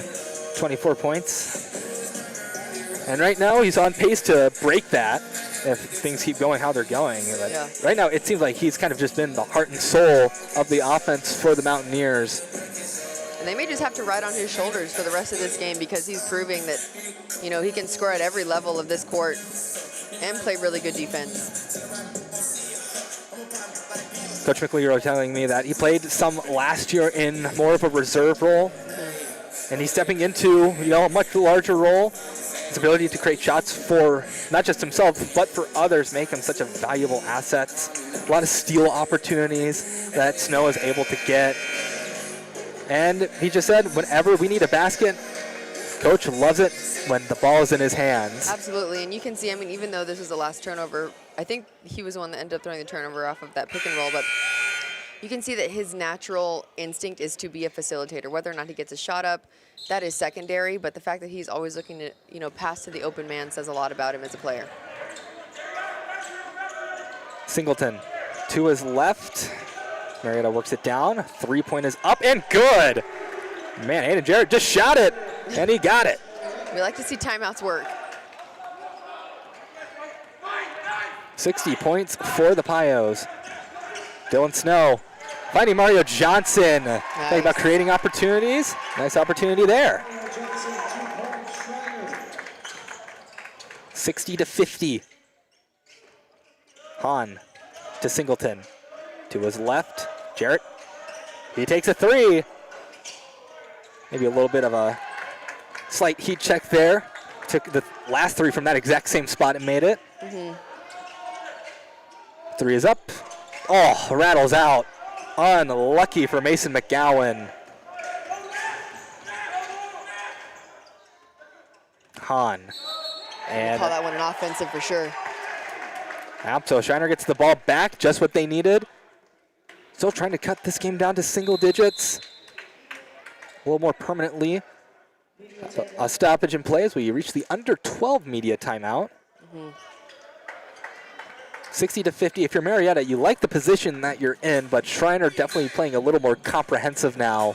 24 points. And right now he's on pace to break that if things keep going how they're going. But Yeah. right now it seems like he's kind of just been the heart and soul of the offense for the Mountaineers. And they may just have to ride on his shoulders for the rest of this game because he's proving that, you know, he can score at every level of this court and play really good defense. Coach McLeod telling me that he played some last year in more of a reserve role, and he's stepping into, you know, a much larger role. His ability to create shots for not just himself, but for others make him such a valuable asset. A lot of steal opportunities that Snow is able to get. And he just said, whenever we need a basket, Coach loves it when the ball is in his hands. Absolutely, and you can see, I mean, even though this was the last turnover, I think he was the one that ended up throwing the turnover off of that pick and roll, but you can see that his natural instinct is to be a facilitator. Whether or not he gets a shot up, that is secondary, but the fact that he's always looking to, you know, pass to the open man says a lot about him as a player. Singleton to his left. Marietta works it down. Three-point is up and good. Man, Hayden Jarrett just shot it, and he got it. We like to see timeouts work. 60 points for the Pios. Dylan Snow finding Mario Johnson. Think about creating opportunities. Nice opportunity there. 60-50. Hahn to Singleton. To his left, Jarrett. He takes a three. Maybe a little bit of a slight heat check there. Took the last three from that exact same spot and made it. Three is up. Oh, rattles out. Unlucky for Mason McGowan. Hahn. And call that one an offensive for sure. So Schreiner gets the ball back, just what they needed. Still trying to cut this game down to single digits. A little more permanently. A stoppage in play as we reach the under 12 media timeout. 60-50. If you're Marietta, you like the position that you're in, but Schreiner definitely playing a little more comprehensive now.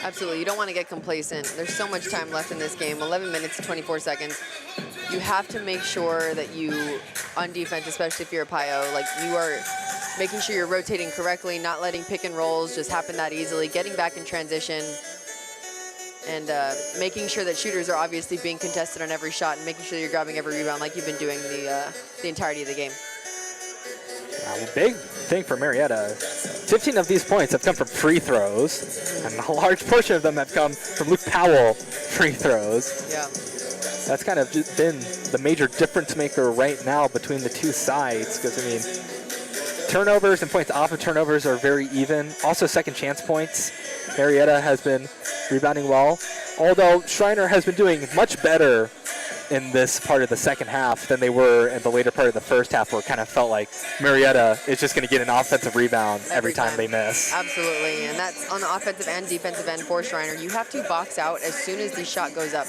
Absolutely. You don't want to get complacent. There's so much time left in this game, 11 minutes and 24 seconds. You have to make sure that you, on defense, especially if you're a Pio, like you are making sure you're rotating correctly, not letting pick and rolls just happen that easily, getting back in transition, and making sure that shooters are obviously being contested on every shot and making sure you're grabbing every rebound like you've been doing the entirety of the game. Big thing for Marietta. 15 of these points have come from free throws, and a large portion of them have come from Luke Powell free throws. Yeah. That's kind of just been the major difference maker right now between the two sides, because, I mean, turnovers and points off of turnovers are very even. Also, second chance points. Marietta has been rebounding well, although Schreiner has been doing much better in this part of the second half than they were in the later part of the first half, where it kind of felt like Marietta is just going to get an offensive rebound every time they miss. Absolutely, and that's on the offensive and defensive end for Schreiner. You have to box out as soon as the shot goes up.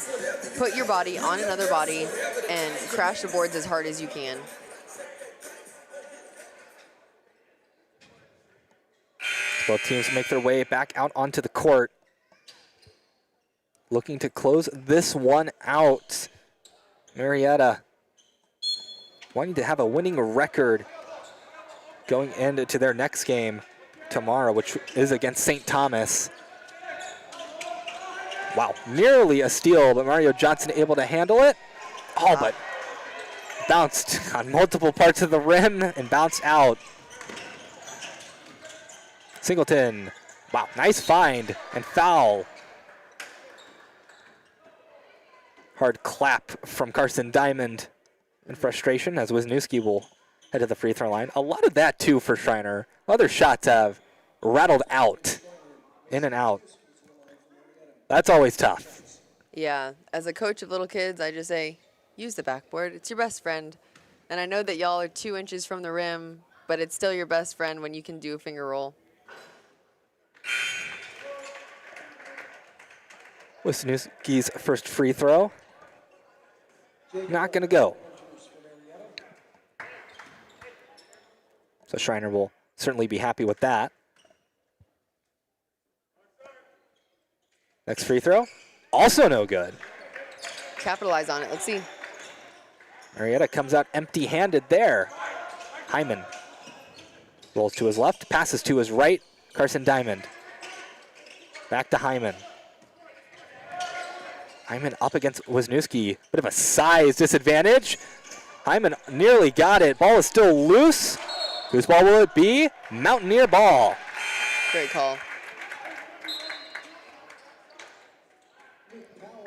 Put your body on another body and crash the boards as hard as you can. Both teams make their way back out onto the court, looking to close this one out. Marietta wanting to have a winning record going into their next game. tomorrow, which is against St. Thomas. Wow, nearly a steal, but Mario Johnson able to handle it. Oh, but bounced on multiple parts of the rim and bounced out. Singleton, wow, nice find and foul. Hard clap from Carson Diamond in frustration as Wisniewski will head to the free throw line. A lot of that too for Schreiner. Other shots have rattled out, in and out. That's always tough. Yeah, as a coach of little kids, I just say, use the backboard. It's your best friend. And I know that y'all are 2 inches from the rim, but it's still your best friend when you can do a finger roll. Wisniewski's first free throw. Not going to go. So Schreiner will certainly be happy with that. Next free throw, also no good. Capitalize on it. Let's see. Marietta comes out empty-handed there. Hyman rolls to his left, passes to his right. Carson Diamond. Back to Hyman. Hyman up against Wisniewski. Bit of a size disadvantage. Hyman nearly got it. Ball is still loose. Whose ball will it be? Mountaineer ball. Great call.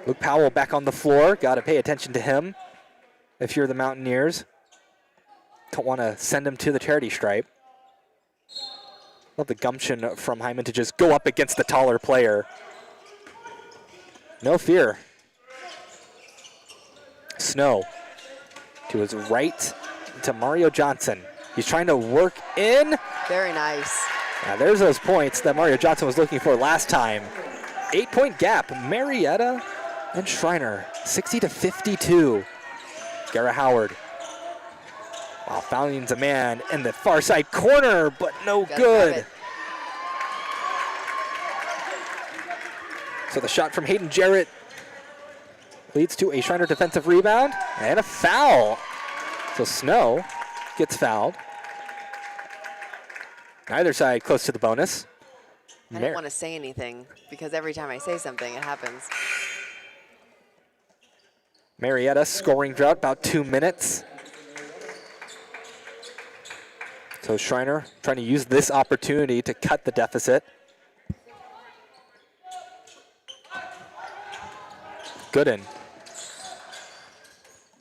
Luke Powell back on the floor. Got to pay attention to him if you're the Mountaineers. Don't want to send him to the charity stripe. Love the gumption from Hyman to just go up against the taller player. No fear. Snow to his right to Mario Johnson. He's trying to work in. Very nice. Now there's those points that Mario Johnson was looking for last time. 8-point gap, Marietta and Schreiner, 60-52. Garrett Howard. Wow, fouling a man in the far side corner, but no good. So the shot from Hayden Jarrett leads to a Schreiner defensive rebound and a foul. So Snow gets fouled. Neither side close to the bonus. I didn't want to say anything because every time I say something, it happens. Marietta scoring drought, about 2 minutes. So Schreiner trying to use this opportunity to cut the deficit. Gooden.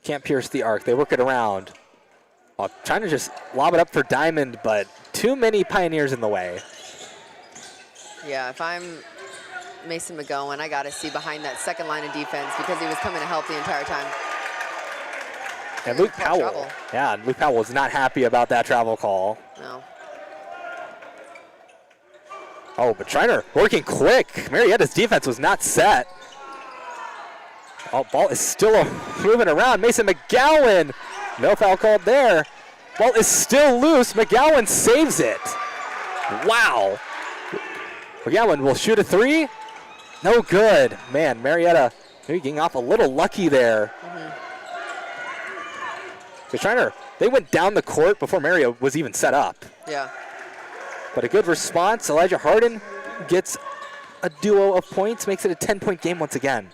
Can't pierce the arc. They work it around. Oh, trying to just lob it up for Diamond, but too many Pioneers in the way. Yeah, if I'm Mason McGowan, I got to see behind that second line of defense because he was coming to help the entire time. And Luke Powell. Yeah, Luke Powell was not happy about that travel call. No. Oh, but Schreiner working quick. Marietta's defense was not set. Oh, ball is still moving around. Mason McGowan. No foul called there. Ball is still loose. McGowan saves it. Wow. McGowan will shoot a three. No good. Man, Marietta maybe getting off a little lucky there. So Schreiner, they went down the court before Marietta was even set up. Yeah. But a good response. Elijah Harden gets a duo of points, makes it a 10-point game once again.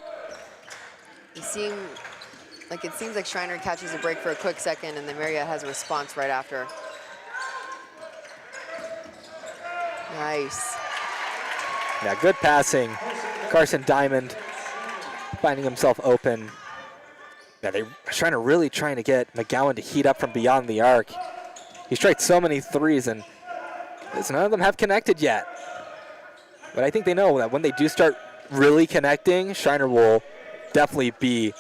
It seems like Schreiner catches a break for a quick second, and then Marietta has a response right after. Nice. Yeah, good passing. Carson Diamond finding himself open. Yeah, Schreiner really trying to get McGowan to heat up from beyond the arc. He's tried so many threes, and none of them have connected yet. But I think they know that when they do start really connecting, Schreiner will definitely be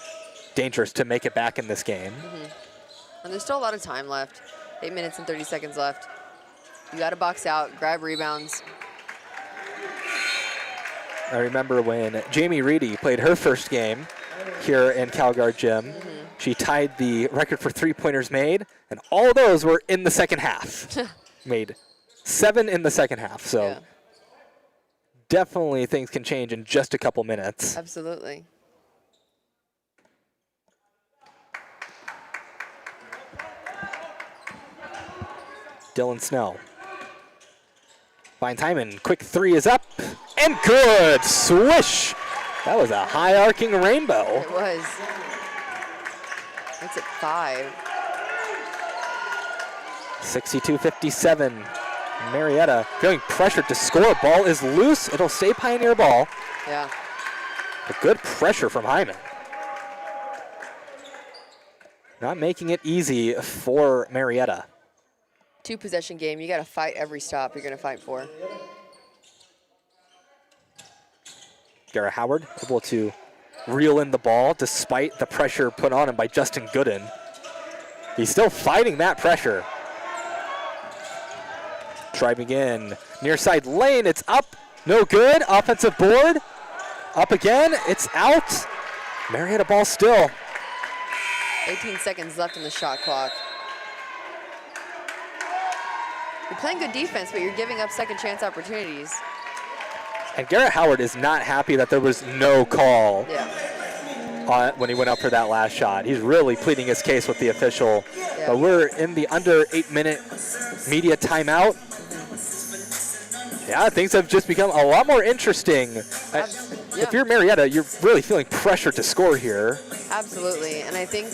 dangerous to make it back in this game. And there's still a lot of time left. 8 minutes and 30 seconds left. You got to box out, grab rebounds. I remember when Jamie Reedy played her first game here in CalGuard Gym. She tied the record for three-pointers made, and all those were in the second half. Made 7 in the second half, so Yeah. Definitely things can change in just a couple minutes. Absolutely. Dylan Snell. Finds Hyman. Quick three is up. And good. Swish. That was a high arcing rainbow. It was. It's at 5. 62-57. Marietta feeling pressured to score. Ball is loose. It'll stay Pioneer ball. Yeah. A good pressure from Hyman. Not making it easy for Marietta. 2-possession game. You got to fight every stop you're going to fight for. Garrett Howard able to reel in the ball despite the pressure put on him by Justin Gooden. He's still fighting that pressure. Driving in, near side lane, it's up, no good. Offensive board, up again, it's out. Marietta ball still. 18 seconds left in the shot clock. You're playing good defense, but you're giving up second chance opportunities. And Garrett Howard is not happy that there was no call when he went up for that last shot. He's really pleading his case with the official. Yeah. But we're in the under 8-minute media timeout. Yeah, things have just become a lot more interesting. If you're Marietta, you're really feeling pressure to score here. Absolutely, and I think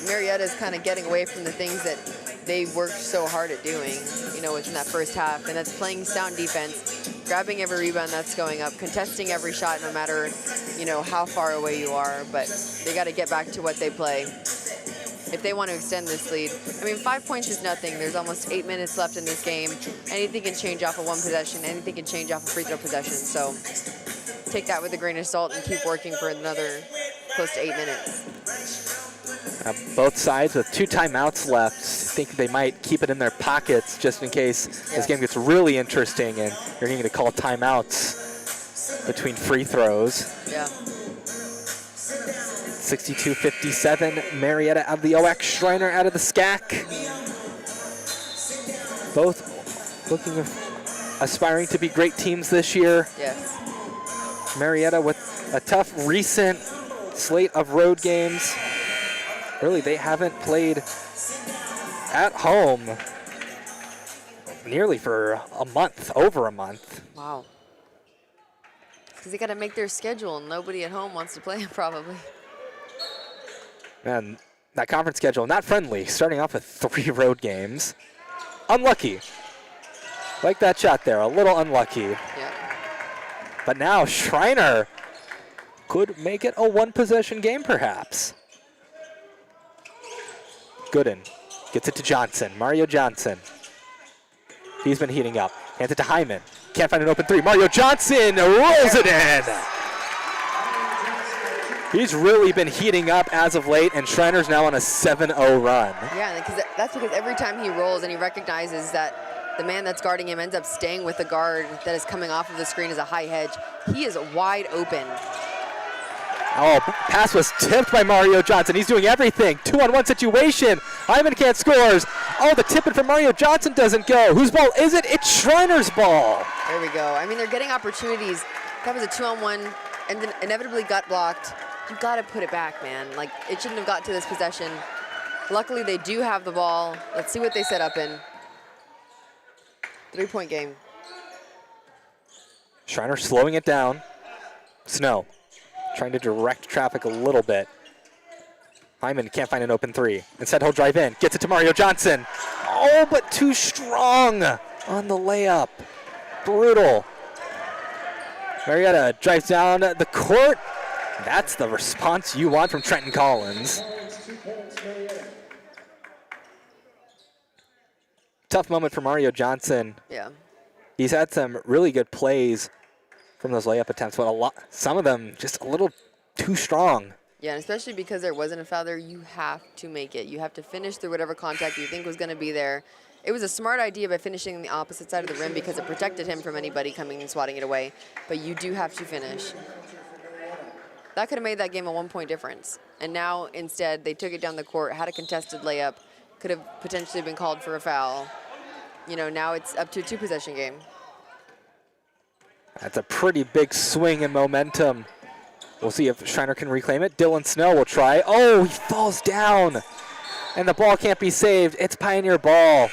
Marietta is kind of getting away from the things that they worked so hard at doing, you know, within that first half, and that's playing sound defense, grabbing every rebound that's going up, contesting every shot no matter, you know, how far away you are, but they got to get back to what they play if they want to extend this lead. I mean, 5 points is nothing. There's almost 8 minutes left in this game. Anything can change off of one possession. Anything can change off a free throw possession. So take that with a grain of salt and keep working for another close to 8 minutes. Both sides with 2 timeouts left. Think they might keep it in their pockets just in case this game gets really interesting and you're going to call timeouts between free throws. Yeah. 62-57, Marietta out of the OX, Schreiner out of the SCAC. Both looking aspiring to be great teams this year. Yes. Marietta with a tough recent slate of road games. Really, they haven't played at home nearly for a month, over a month. Wow. Because they got to make their schedule and nobody at home wants to play it probably. And that conference schedule, not friendly, starting off with 3 road games. Unlucky. Like that shot there, a little unlucky. Yeah. But now Schreiner could make it a 1-possession game perhaps. Gooden gets it to Johnson, Mario Johnson. He's been heating up. Hands it to Hyman. Can't find an open 3. Mario Johnson rolls it in. He's really been heating up as of late, and Schreiner's now on a 7-0 run. Yeah, that's because every time he rolls and he recognizes that the man that's guarding him ends up staying with the guard that is coming off of the screen as a high hedge, he is wide open. Oh, pass was tipped by Mario Johnson. He's doing everything. 2-on-1 situation. Hyman can't scores. Oh, the tip-in from Mario Johnson doesn't go. Whose ball is it? It's Schreiner's ball. There we go. I mean, they're getting opportunities. That was a 2-on-1 and then inevitably got blocked. You got to put it back, man. Like, it shouldn't have got to this possession. Luckily, they do have the ball. Let's see what they set up in. 3-point game. Schreiner slowing it down. Snow trying to direct traffic a little bit. Hyman can't find an open 3. Instead, he'll drive in. Gets it to Mario Johnson. Oh, but too strong on the layup. Brutal. Marietta drives down the court. That's the response you want from Trenton Collins. Tough moment for Mario Johnson. Yeah. He's had some really good plays from those layup attempts, but some of them just a little too strong. Yeah, and especially because there wasn't a foul there, you have to make it. You have to finish through whatever contact you think was going to be there. It was a smart idea by finishing on the opposite side of the rim because it protected him from anybody coming and swatting it away, but you do have to finish. That could have made that game a 1-point difference. And now, instead, they took it down the court, had a contested layup, could have potentially been called for a foul. You know, now it's up to a 2-possession game. That's a pretty big swing in momentum. We'll see if Schreiner can reclaim it. Dylan Snow will try. Oh, he falls down. And the ball can't be saved. It's Pioneer ball.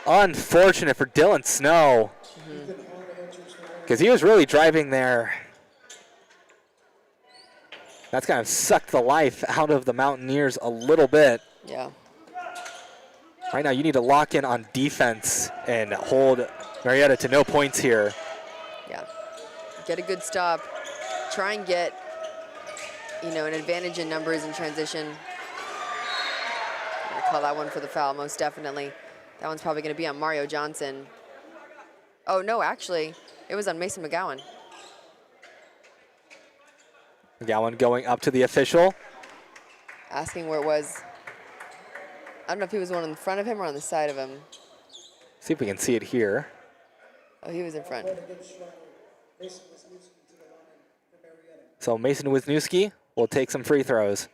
Unfortunate for Dylan Snow. Because he was really driving there. That's kind of sucked the life out of the Mountaineers a little bit. Yeah. Right now, you need to lock in on defense and hold Marietta to no points here. Yeah. Get a good stop. Try and get, you know, an advantage in numbers in transition. I'll call that one for the foul, most definitely. That one's probably going to be on Mario Johnson. Oh, no, actually, it was on Mason McGowan. McGowan going up to the official. Asking where it was. I don't know if he was one in front of him or on the side of him. See if we can see it here. Oh, he was in front. So Mason Wisniewski will take some free throws.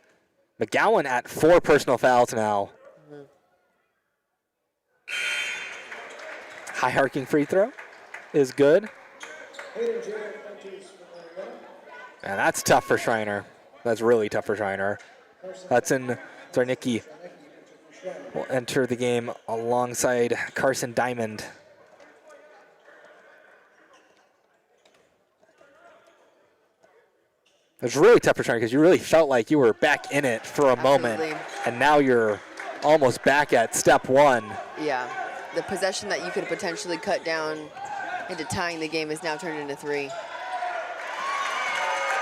McGowan at 4 personal fouls now. High arcing free throw is good. And that's tough for Schreiner. That's really tough for Schreiner. Hudson Zarnicki will enter the game alongside Carson Diamond. It was really tough for Schreiner because you really felt like you were back in it for a moment. And now you're almost back at step one. Yeah. The possession that you could potentially cut down into tying the game is now turned into 3.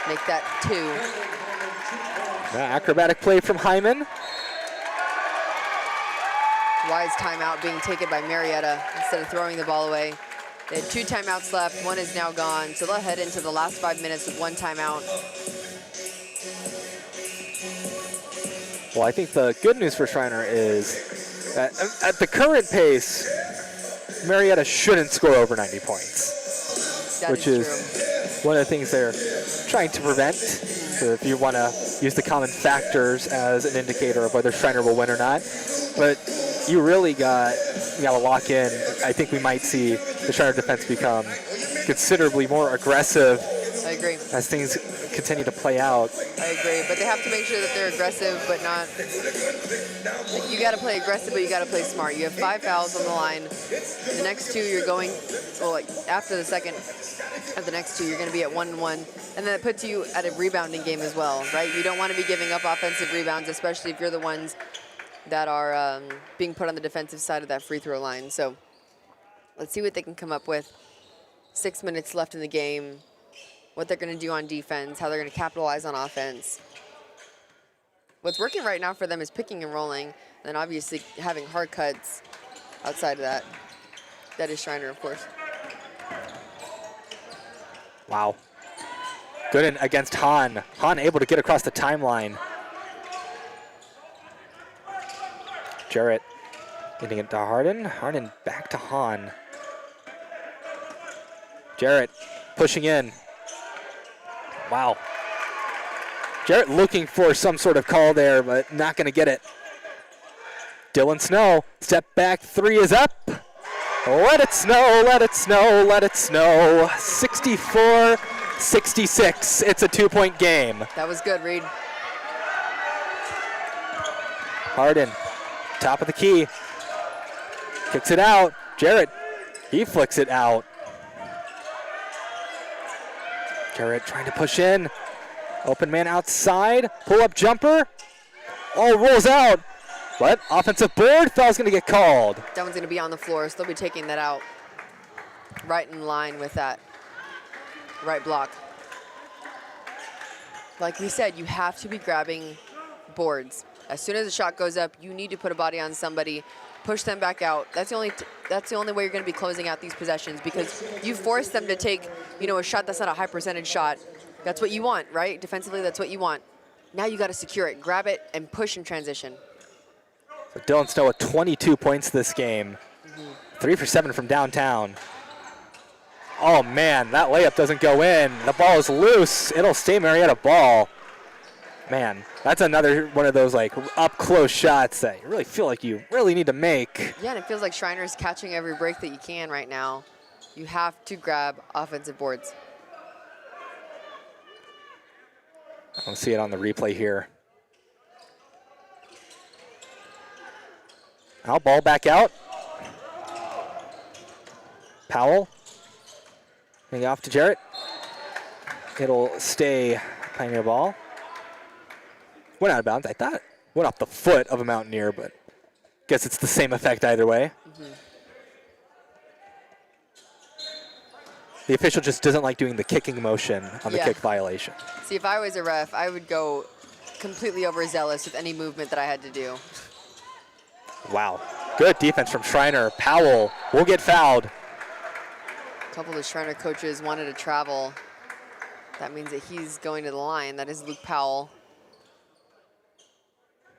Make that 2. Acrobatic play from Hyman. Wise timeout being taken by Marietta instead of throwing the ball away. They had 2 timeouts left. 1 is now gone. So they'll head into the last 5 minutes with 1 timeout. Well, I think the good news for Schreiner is that at the current pace, Marietta shouldn't score over 90 points. Which is one of the things they're trying to prevent. So if you want to use the common factors as an indicator of whether Schreiner will win or not. But you really got to lock in. I think we might see the Schreiner defense become considerably more aggressive. I agree. As things continue to play out. I agree, but they have to make sure that they're aggressive, but not. Like, you got to play aggressive, but you got to play smart. You have 5 fouls on the line. The next 2, you're going. Well, like after the second of the next 2, you're going to be at 1-1, and then it puts you at a rebounding game as well, right? You don't want to be giving up offensive rebounds, especially if you're the ones that are being put on the defensive side of that free throw line. So let's see what they can come up with. 6 minutes left in the game. What they're going to do on defense, how they're going to capitalize on offense. What's working right now for them is picking and rolling, and then obviously having hard cuts outside of that. That is Schreiner, of course. Wow. Good in against Hahn. Hahn able to get across the timeline. Jarrett getting it to Harden. Harden back to Hahn. Jarrett pushing in. Wow. Jarrett looking for some sort of call there, but not going to get it. Dylan Snow, step back 3 is up. Let it snow, let it snow, let it snow. 64-66. It's a 2-point game. That was good, Reed. Harden, top of the key. Kicks it out. Jarrett, he flicks it out. Jarrett trying to push in. Open man outside. Pull-up jumper. Oh, rolls out. But offensive board. Foul's going to get called. That one's going to be on the floor, so they'll be taking that out. Right in line with that right block. Like we said, you have to be grabbing boards. As soon as the shot goes up, you need to put a body on somebody, push them back out. That's the only way you're going to be closing out these possessions, because you force them to take, a shot that's not a high percentage shot. That's what you want, right? Defensively, that's what you want. Now you got to secure it, grab it, and push in transition. So Dylan Snow with 22 points this game. 3 for 7 from downtown. Oh man, that layup doesn't go in. The ball is loose. It'll stay Marietta ball. Man, that's another one of those up close shots that you really feel like you really need to make. Yeah, and it feels like Schreiner's catching every break that you can right now. You have to grab offensive boards. I don't see it on the replay here. Now ball back out. Powell. Getting off to Jarrett. It'll stay Pioneer ball. Went out of bounds. I thought it went off the foot of a Mountaineer, but guess it's the same effect either way. The official just doesn't like doing the kicking motion on the kick violation. See, if I was a ref, I would go completely overzealous with any movement that I had to do. Wow. Good defense from Schreiner. Powell will get fouled. A couple of the Schreiner coaches wanted to travel. That means that he's going to the line. That is Luke Powell.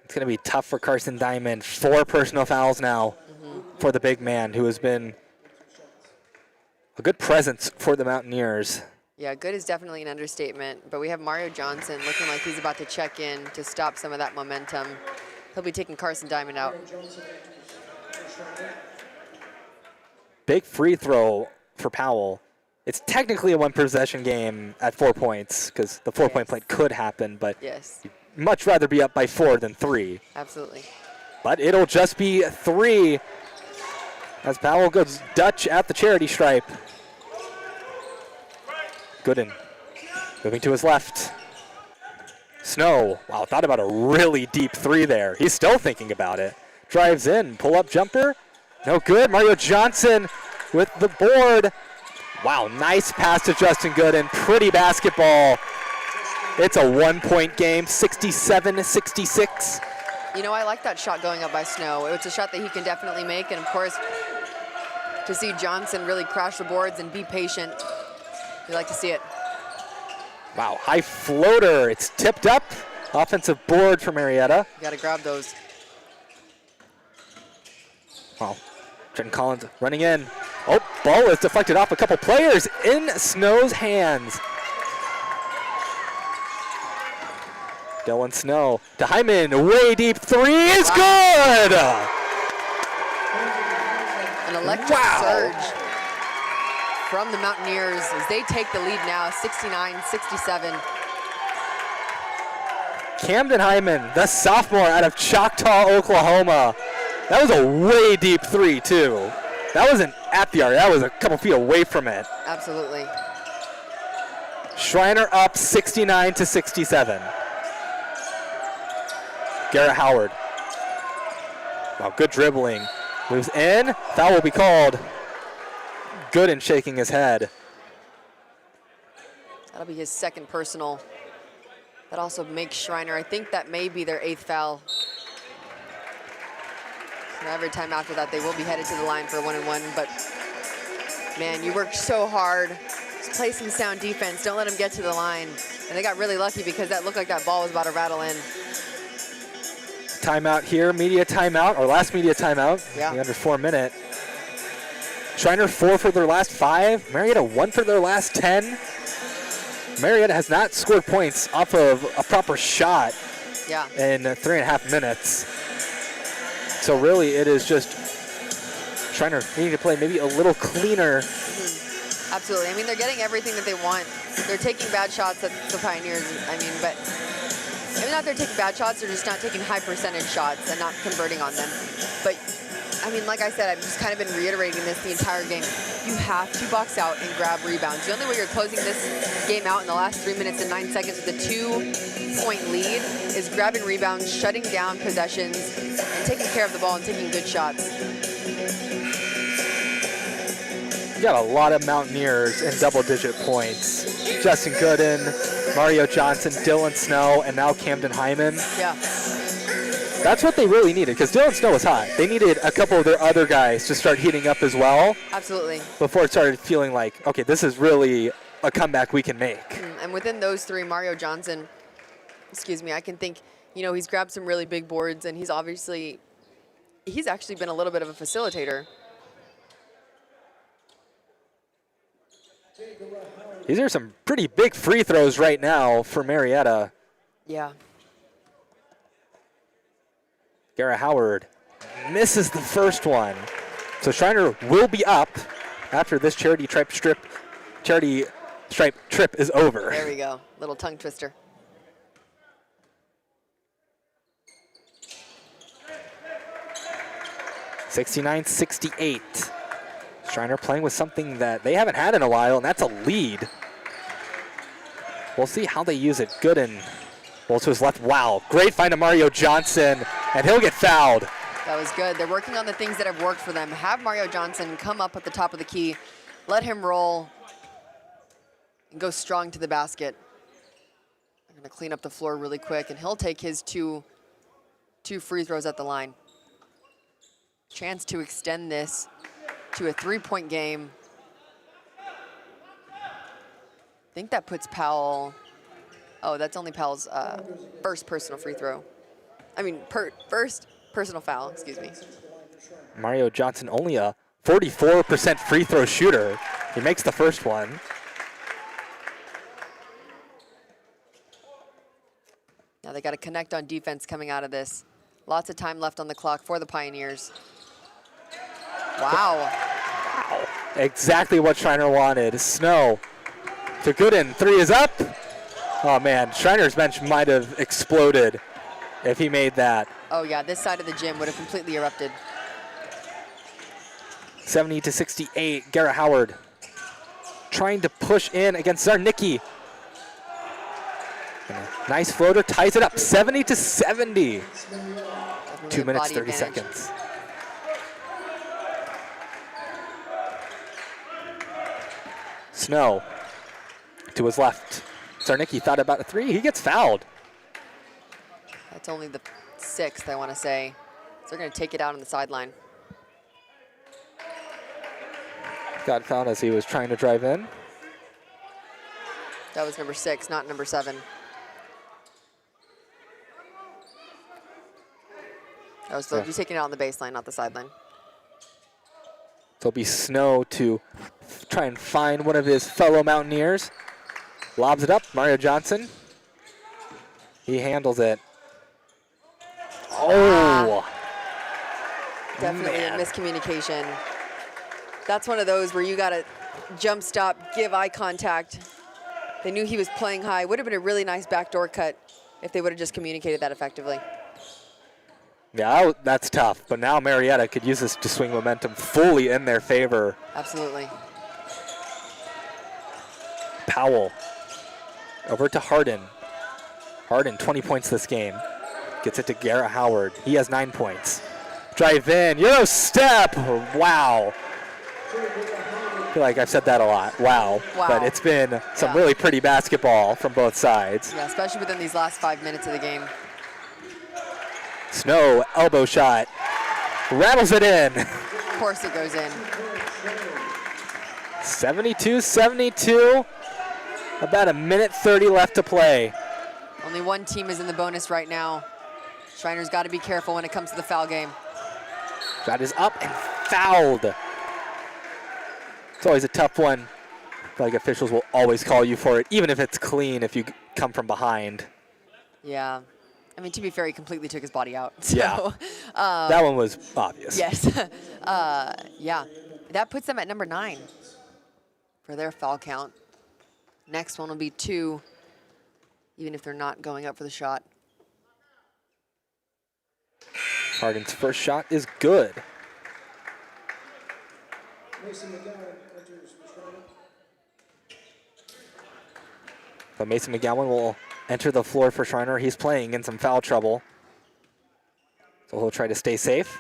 It's going to be tough for Carson Diamond. 4 personal fouls now for the big man, who has been a good presence for the Mountaineers. Yeah, good is definitely an understatement, but we have Mario Johnson looking like he's about to check in to stop some of that momentum. He'll be taking Carson Diamond out. Big free throw for Powell. It's technically a 1-possession game at 4 points because the 4-point play could happen, but yes, much rather be up by 4 than 3. Absolutely. But it'll just be 3 as Powell goes Dutch at the charity stripe. Gooden moving to his left. Snow, wow, thought about a really deep 3 there. He's still thinking about it. Drives in, pull-up jumper, no good. Mario Johnson with the board. Wow, nice pass to Justin Gooden. Pretty basketball. It's a 1-point game, 67-66. You know, I like that shot going up by Snow. It's a shot that he can definitely make, and of course, to see Johnson really crash the boards and be patient, we like to see it. Wow, high floater. It's tipped up. Offensive board for Marietta. You gotta grab those. Wow, Trenton Collins running in. Oh, ball is deflected off a couple players in Snow's hands. Dylan Snow to Hyman, way deep 3 is good! An electric surge from the Mountaineers as they take the lead now, 69-67. Camden Hyman, the sophomore out of Choctaw, Oklahoma. That was a way deep 3 too. That wasn't at the arc, that was a couple feet away from it. Absolutely. Schreiner up 69-67. Garrett Howard. Wow, good dribbling. Moves in, foul will be called. Gooden shaking his head. That'll be his second personal. That also makes Schreiner, I think that may be their 8th foul. So every time after that, they will be headed to the line for a 1-and-1. But man, you worked so hard. Just play some sound defense. Don't let them get to the line. And they got really lucky because that looked like that ball was about to rattle in. Timeout here, media timeout, or last media timeout. Yeah. The under 4 minute. Schreiner 4 for their last 5. Marietta 1 for their last 10. Marietta has not scored points off of a proper shot in 3.5 minutes. So really it is just Schreiner needing to play maybe a little cleaner. Absolutely. I mean, they're getting everything that they want. They're taking bad shots at the Pioneers, I mean, but maybe not they're taking bad shots, they're just not taking high percentage shots and not converting on them. But I mean, like I said, I've just kind of been reiterating this the entire game. You have to box out and grab rebounds. The only way you're closing this game out in the last 3 minutes and 9 seconds with a 2-point lead is grabbing rebounds, shutting down possessions, and taking care of the ball and taking good shots. You got a lot of Mountaineers in double-digit points. Justin Gooden, Mario Johnson, Dylan Snow, and now Camden Hyman. Yeah. That's what they really needed, because Dylan Snow was hot. They needed a couple of their other guys to start heating up as well. Absolutely. Before it started feeling like, okay, this is really a comeback we can make. And within those 3, Mario Johnson, I can think, you know, he's grabbed some really big boards, and he's actually been a little bit of a facilitator. These are some pretty big free throws right now for Marietta. Yeah. Garrett Howard misses the first one. So Schreiner will be up after this charity stripe trip is over. There we go. Little tongue twister. (69-68). Schreiner playing with something that they haven't had in a while, and that's a lead. We'll see how they use it. Gooden rolls to his left. Wow, great find to Mario Johnson, and he'll get fouled. That was good. They're working on the things that have worked for them. Have Mario Johnson come up at the top of the key, let him roll, and go strong to the basket. I'm gonna clean up the floor really quick, and he'll take his two free throws at the line. Chance to extend this to a 3-point game. I think that puts Powell, oh, that's only Powell's first personal free throw. I mean, first personal foul, excuse me. Mario Johnson only a 44% free throw shooter. He makes the first one. Now they got to connect on defense coming out of this. Lots of time left on the clock for the Pioneers. Wow. Wow. Exactly what Schreiner wanted. Snow to Gooden. 3 is up. Oh man, Schreiner's bench might have exploded if he made that. Oh yeah, this side of the gym would have completely erupted. 70-68, Garrett Howard trying to push in against Zarnicki. Nice floater, ties it up, 70-70. 2 minutes, 30 seconds. Snow to his left. Zarnicki thought about a 3, he gets fouled. That's only the 6th, I want to say. So they're going to take it out on the sideline. Got fouled as he was trying to drive in. That was number 6, not number 7. Oh, so they'll be taking it out on the baseline, not the sideline. So it'll be Snow to try and find one of his fellow Mountaineers. Lobs it up, Mario Johnson. He handles it. Oh! Definitely Man. a miscommunication. That's one of those where you got to jump stop, give eye contact. They knew he was playing high. Would have been a really nice backdoor cut if they would have just communicated that effectively. Yeah, that's tough. But now Marietta could use this to swing momentum fully in their favor. Absolutely. Powell over to Harden. Harden, 20 points this game. Gets it to Garrett Howard. He has 9 points. Drive in, Euro step. Wow. I feel like I've said that a lot. Wow. But it's been some really pretty basketball from both sides. Yeah, especially within these last 5 minutes of the game. Snow, elbow shot. Rattles it in. Of course it goes in. 72-72. About a minute 30 left to play. Only one team is in the bonus right now. Schreiner's got to be careful when it comes to the foul game. Shot is up and fouled. It's always a tough one. I feel like officials will always call you for it, even if it's clean if you come from behind. Yeah. I mean, to be fair, he completely took his body out. So, Yeah. That one was obvious. Yes. Yeah. That puts them at number 9 for their foul count. Next one will be 2, even if they're not going up for the shot. Harden's first shot is good. But Mason McGowan will enter the floor for Schreiner. He's playing in some foul trouble, so he'll try to stay safe.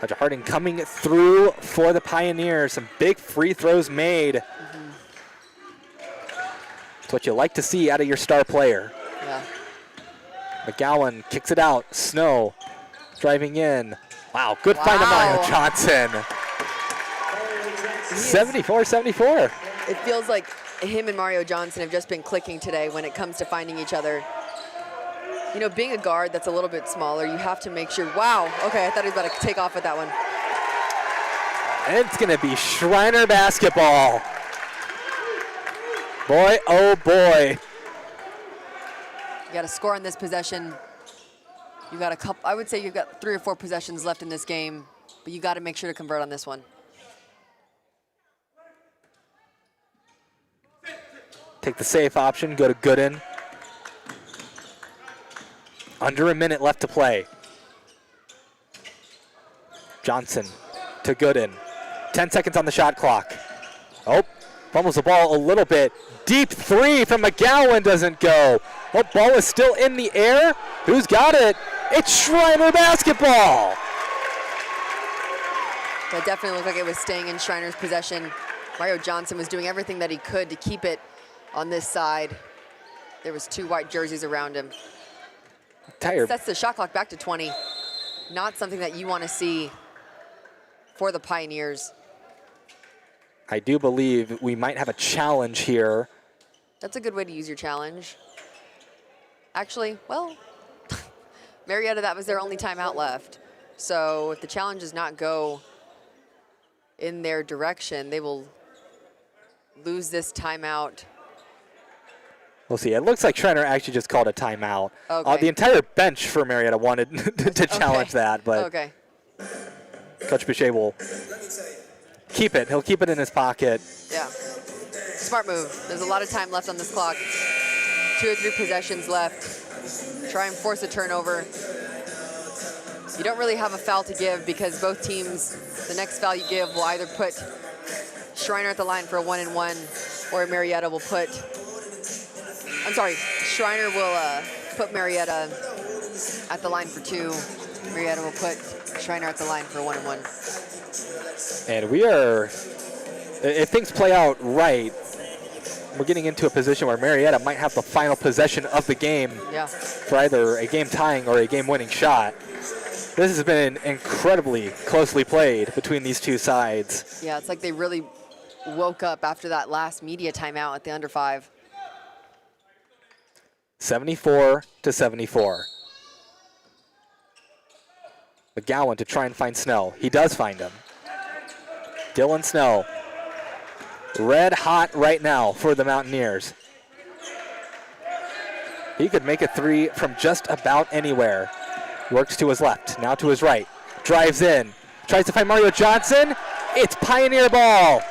Roger Harden coming through for the Pioneers. Some big free throws made. It's what you like to see out of your star player. Yeah. McGowan kicks it out. Snow driving in. Wow, good find of Mario Johnson. 74-74. It feels like him and Mario Johnson have just been clicking today when it comes to finding each other. You know, being a guard that's a little bit smaller, you have to make sure, wow, okay, I thought he was about to take off with that one. And it's gonna be Schreiner basketball. Boy, oh boy. You got to score on this possession. You got a couple, I would say you've got 3 or 4 possessions left in this game, but you got to make sure to convert on this one. Take the safe option, go to Gooden. Under a minute left to play. Johnson to Gooden. 10 seconds on the shot clock. Oh, fumbles the ball a little bit. Deep three from McGowan doesn't go. Oh, ball is still in the air. Who's got it? It's Schreiner basketball. That definitely looked like it was staying in Schreiner's possession. Mario Johnson was doing everything that he could to keep it on this side. There was 2 white jerseys around him. Sets the shot clock back to 20. Not something that you want to see for the Pioneers. I do believe we might have a challenge here. That's a good way to use your challenge. Actually, well, Marietta, that was their only timeout left. So if the challenge does not go in their direction, they will lose this timeout. We'll see. It looks like Schreiner actually just called a timeout. Okay. The entire bench for Marietta wanted to challenge that, but okay. Coach Boucher will keep it. He'll keep it in his pocket. Yeah. Smart move. There's a lot of time left on this clock. 2 or 3 possessions left. Try and force a turnover. You don't really have a foul to give because both teams, the next foul you give will either put Schreiner at the line for a 1-and-1 or Marietta will put, Schreiner will put Marietta at the line for 2. Marietta will put Schreiner at the line for a 1-and-1. And we are, if things play out right, we're getting into a position where Marietta might have the final possession of the game for either a game-tying or a game-winning shot. This has been incredibly closely played between these two sides. Yeah, it's like they really woke up after that last media timeout at the under 5. 74-74. McGowan to try and find Snow. He does find him. Dylan Snow, red hot right now for the Mountaineers. He could make a 3 from just about anywhere. Works to his left, now to his right. Drives in, tries to find Mario Johnson. It's Pioneer ball.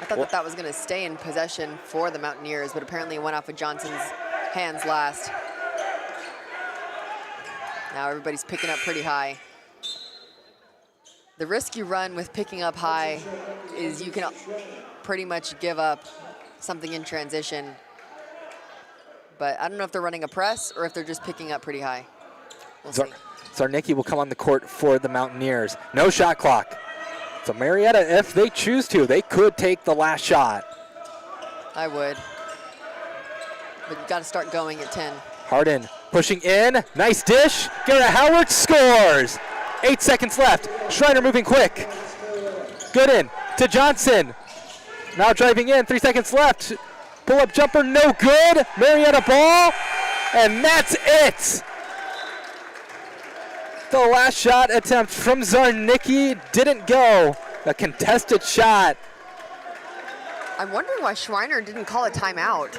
I thought that was going to stay in possession for the Mountaineers, but apparently it went off of Johnson's hands last. Now everybody's picking up pretty high. The risk you run with picking up high is you can pretty much give up something in transition. But I don't know if they're running a press or if they're just picking up pretty high. We'll see. Zarnicki will come on the court for the Mountaineers. No shot clock. So Marietta, if they choose to, they could take the last shot. I would. But you got to start going at 10. Harden pushing in. Nice dish. Garrett Howard scores. 8 seconds left. Schreiner moving quick. Gooden to Johnson. Now driving in. 3 seconds left. Pull-up jumper, no good. Marietta ball. And that's it. The last shot attempt from Zarnicki didn't go. A contested shot. I'm wondering why Schreiner didn't call a timeout.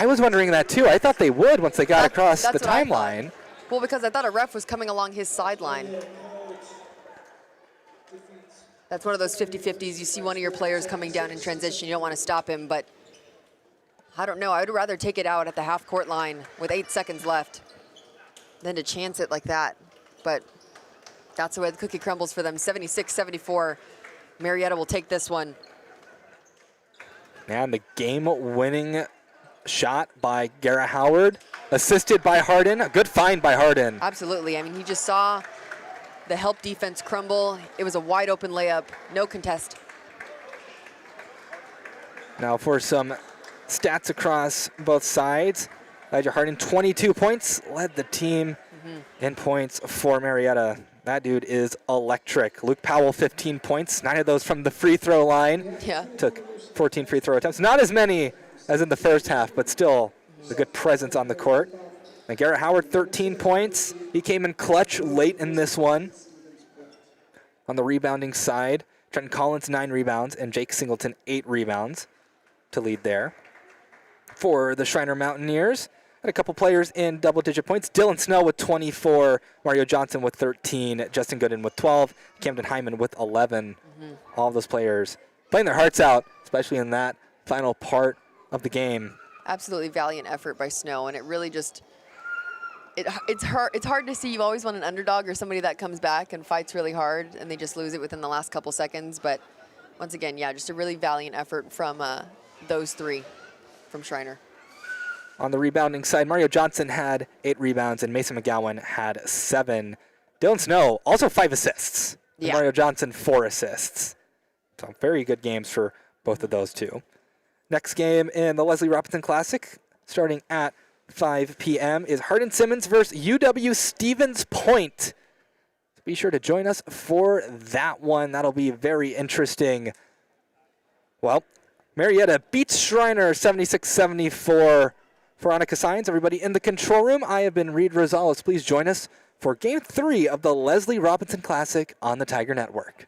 I was wondering that too. I thought they would once they got across the timeline. Well, because I thought a ref was coming along his sideline. That's one of those 50-50s. You see one of your players coming down in transition. You don't want to stop him, but I don't know. I would rather take it out at the half-court line with 8 seconds left than to chance it like that. But that's the way the cookie crumbles for them. 76-74. Marietta will take this one. And the game-winning shot by Garrett Howard, assisted by Harden. A good find by Harden. Absolutely. I mean, he just saw the help defense crumble. It was a wide-open layup. No contest. Now for some stats across both sides. Elijah Harden, 22 points, led the team in points for Marietta. That dude is electric. Luke Powell, 15 points, 9 of those from the free throw line. Yeah. Took 14 free throw attempts. Not as many as in the first half, but still a good presence on the court. And Garrett Howard, 13 points. He came in clutch late in this one. On the rebounding side, Trenton Collins, 9 rebounds, and Jake Singleton, 8 rebounds to lead there. For the Schreiner Mountaineers, had a couple players in double-digit points. Dylan Snell with 24, Mario Johnson with 13, Justin Gooden with 12, Camden Hyman with 11. All of those players playing their hearts out, especially in that final part of the game. Absolutely valiant effort by Snow, and it really just, it's hard to see. You always want an underdog or somebody that comes back and fights really hard, and they just lose it within the last couple seconds. But once again, yeah, just a really valiant effort from those three from Schreiner. On the rebounding side, Mario Johnson had 8 rebounds, and Mason McGowan had 7. Dylan Snow, also 5 assists. And Yeah. Mario Johnson, 4 assists. So very good games for both of those two. Next game in the Leslie Robinson Classic, starting at 5 p.m., is Hardin-Simmons versus UW Stevens Point. So be sure to join us for that one. That'll be very interesting. Well, Marietta beats Schreiner 76-74. Veronica Sines, everybody in the control room, I have been Reed Rosales. Please join us for Game 3 of the Leslie Robinson Classic on the Tiger Network.